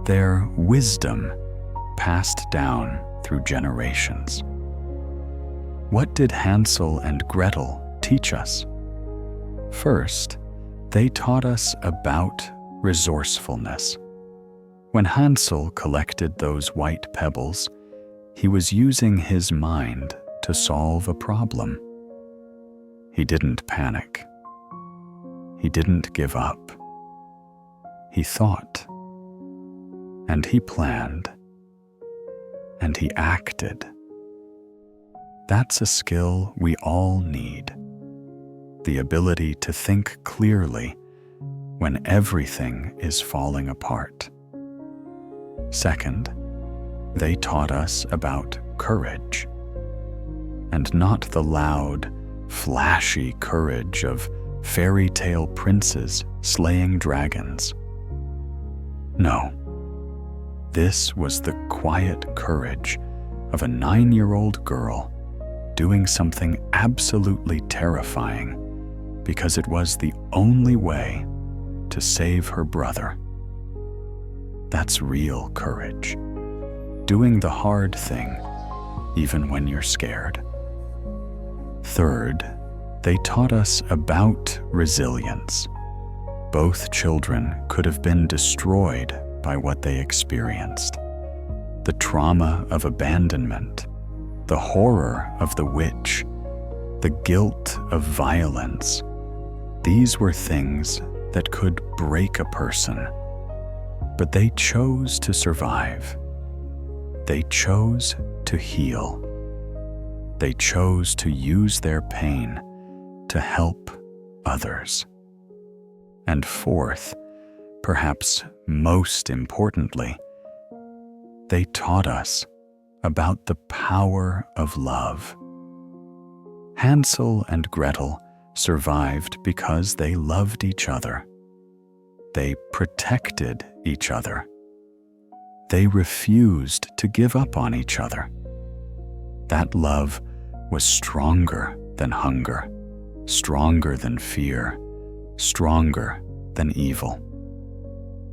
They're wisdom passed down through generations. What did Hansel and Gretel teach us? First, they taught us about resourcefulness. When Hansel collected those white pebbles, he was using his mind to solve a problem. He didn't panic. He didn't give up. He thought. And he planned. And he acted. That's a skill we all need. The ability to think clearly when everything is falling apart. Second, they taught us about courage. And not the loud, flashy courage of fairy tale princes slaying dragons. No. This was the quiet courage of a 9-year-old girl doing something absolutely terrifying because it was the only way to save her brother. That's real courage. Doing the hard thing, even when you're scared. Third, they taught us about resilience. Both children could have been destroyed by what they experienced. The trauma of abandonment, the horror of the witch, the guilt of violence. These were things that could break a person. But they chose to survive. They chose to heal. They chose to use their pain to help others. And fourth, perhaps most importantly, they taught us about the power of love. Hansel and Gretel survived because they loved each other. They protected each other. They refused to give up on each other. That love was stronger than hunger, stronger than fear, stronger than evil.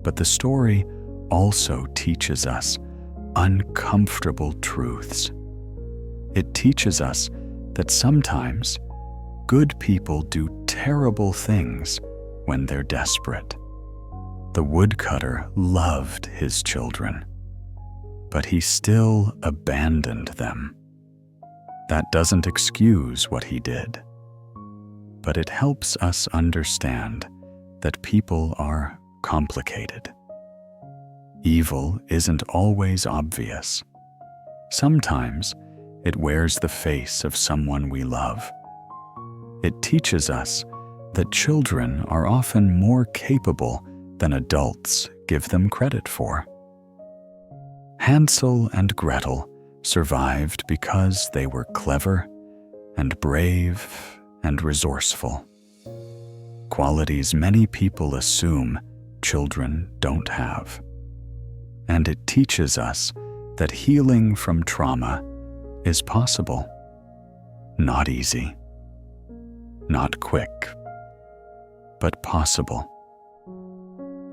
But the story also teaches us uncomfortable truths. It teaches us that sometimes good people do terrible things when they're desperate. The woodcutter loved his children, but he still abandoned them. That doesn't excuse what he did, but it helps us understand that people are complicated. Evil isn't always obvious. Sometimes it wears the face of someone we love. It teaches us that children are often more capable than adults give them credit for. Hansel and Gretel survived because they were clever and brave and resourceful. Qualities many people assume children don't have. And it teaches us that healing from trauma is possible. Not easy, not quick, but possible.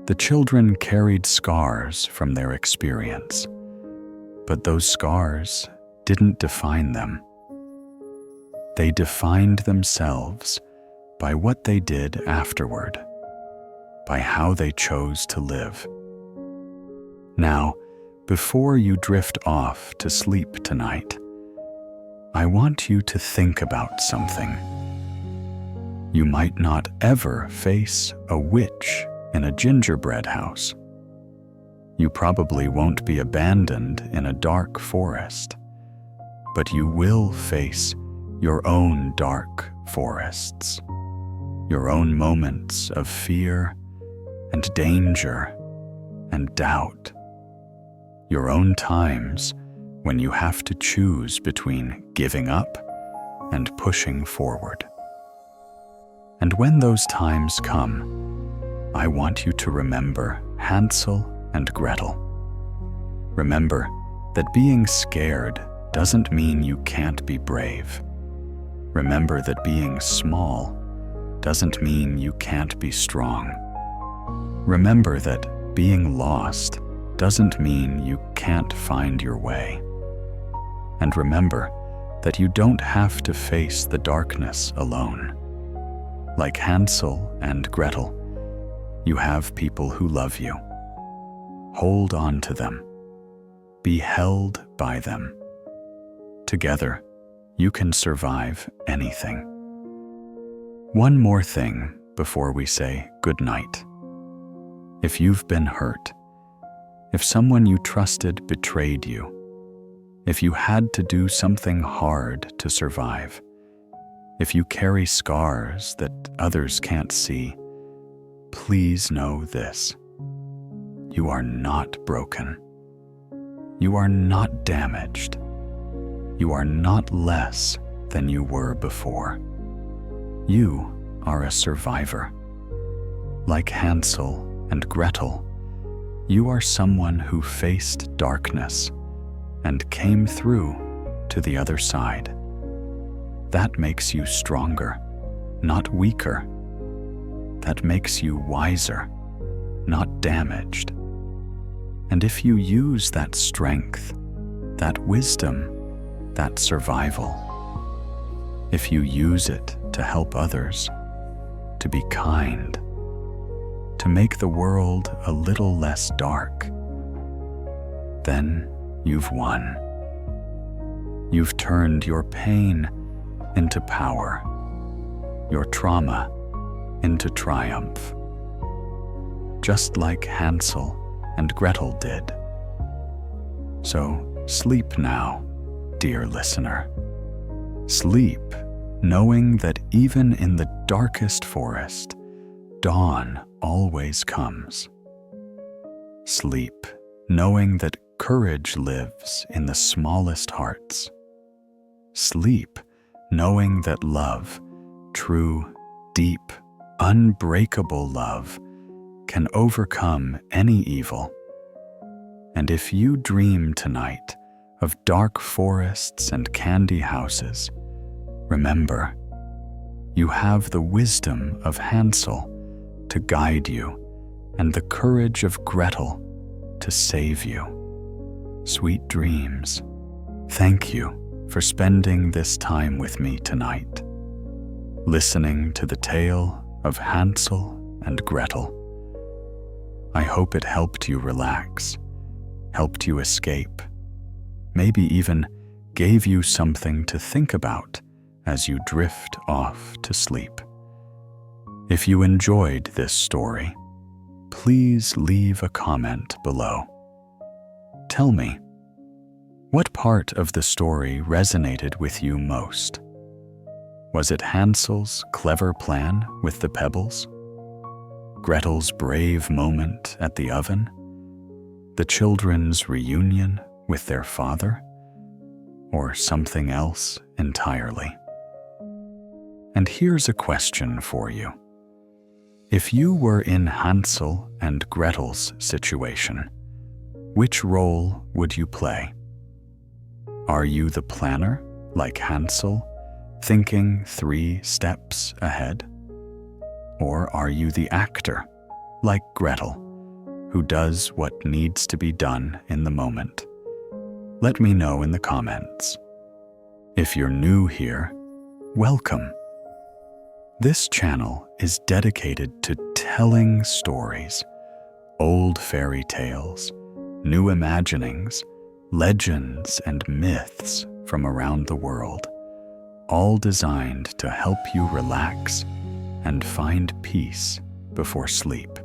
The children carried scars from their experience, but those scars didn't define them. They defined themselves by what they did afterward, by how they chose to live. Now, before you drift off to sleep tonight, I want you to think about something. You might not ever face a witch in a gingerbread house. You probably won't be abandoned in a dark forest, but you will face your own dark forests, your own moments of fear and danger and doubt, your own times when you have to choose between giving up and pushing forward. And when those times come, I want you to remember Hansel and Gretel. Remember that being scared doesn't mean you can't be brave. Remember that being small doesn't mean you can't be strong. Remember that being lost doesn't mean you can't find your way. And remember that you don't have to face the darkness alone. Like Hansel and Gretel, you have people who love you. Hold on to them. Be held by them. Together, you can survive anything. One more thing before we say goodnight. If you've been hurt, if someone you trusted betrayed you, if you had to do something hard to survive, if you carry scars that others can't see, please know this. You are not broken. You are not damaged. You are not less than you were before. You are a survivor. Like Hansel and Gretel, you are someone who faced darkness and came through to the other side. That makes you stronger, not weaker. That makes you wiser, not damaged. And if you use that strength, that wisdom, that survival, if you use it to help others, to be kind, to make the world a little less dark, then you've won. You've turned your pain into power, your trauma into triumph, just like Hansel and Gretel did. So sleep now, dear listener. Sleep knowing that even in the darkest forest, dawn always comes. Sleep knowing that courage lives in the smallest hearts. Sleep knowing that love, true, deep, unbreakable love, can overcome any evil. And if you dream tonight of dark forests and candy houses, remember, you have the wisdom of Hansel to guide you and the courage of Gretel to save you. Sweet dreams. Thank you for spending this time with me tonight, listening to the tale of Hansel and Gretel. I hope it helped you relax, helped you escape, maybe even gave you something to think about as you drift off to sleep. If you enjoyed this story, please leave a comment below. Tell me, what part of the story resonated with you most? Was it Hansel's clever plan with the pebbles? Gretel's brave moment at the oven? The children's reunion with their father? Or something else entirely? And here's a question for you. If you were in Hansel and Gretel's situation, which role would you play? Are you the planner, like Hansel, thinking 3 steps ahead? Or are you the actor, like Gretel, who does what needs to be done in the moment? Let me know in the comments. If you're new here, welcome. This channel is dedicated to telling stories, old fairy tales, new imaginings, legends, and myths from around the world, all designed to help you relax and find peace before sleep.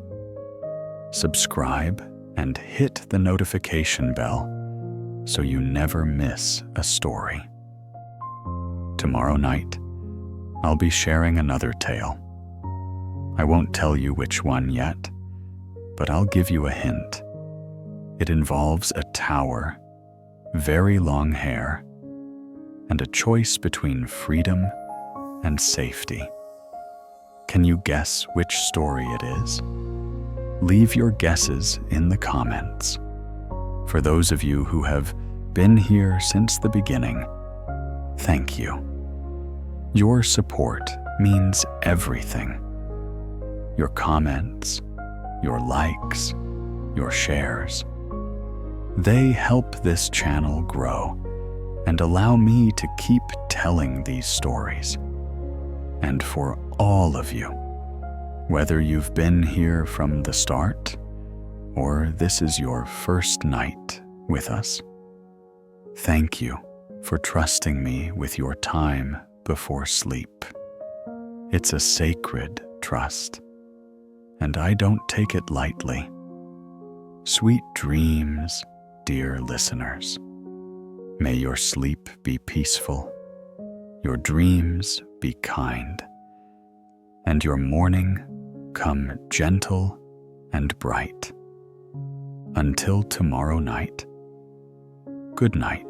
Subscribe and hit the notification bell so you never miss a story. Tomorrow night, I'll be sharing another tale. I won't tell you which one yet, but I'll give you a hint. It involves a tower, very long hair, and a choice between freedom and safety. Can you guess which story it is? Leave your guesses in the comments. For those of you who have been here since the beginning, thank you. Your support means everything. Your comments, your likes, your shares. They help this channel grow and allow me to keep telling these stories. And for all of you, whether you've been here from the start or this is your first night with us, thank you for trusting me with your time before sleep. It's a sacred trust, and I don't take it lightly. Sweet dreams, dear listeners. May your sleep be peaceful, your dreams be kind, and your morning come gentle and bright. Until tomorrow night, good night.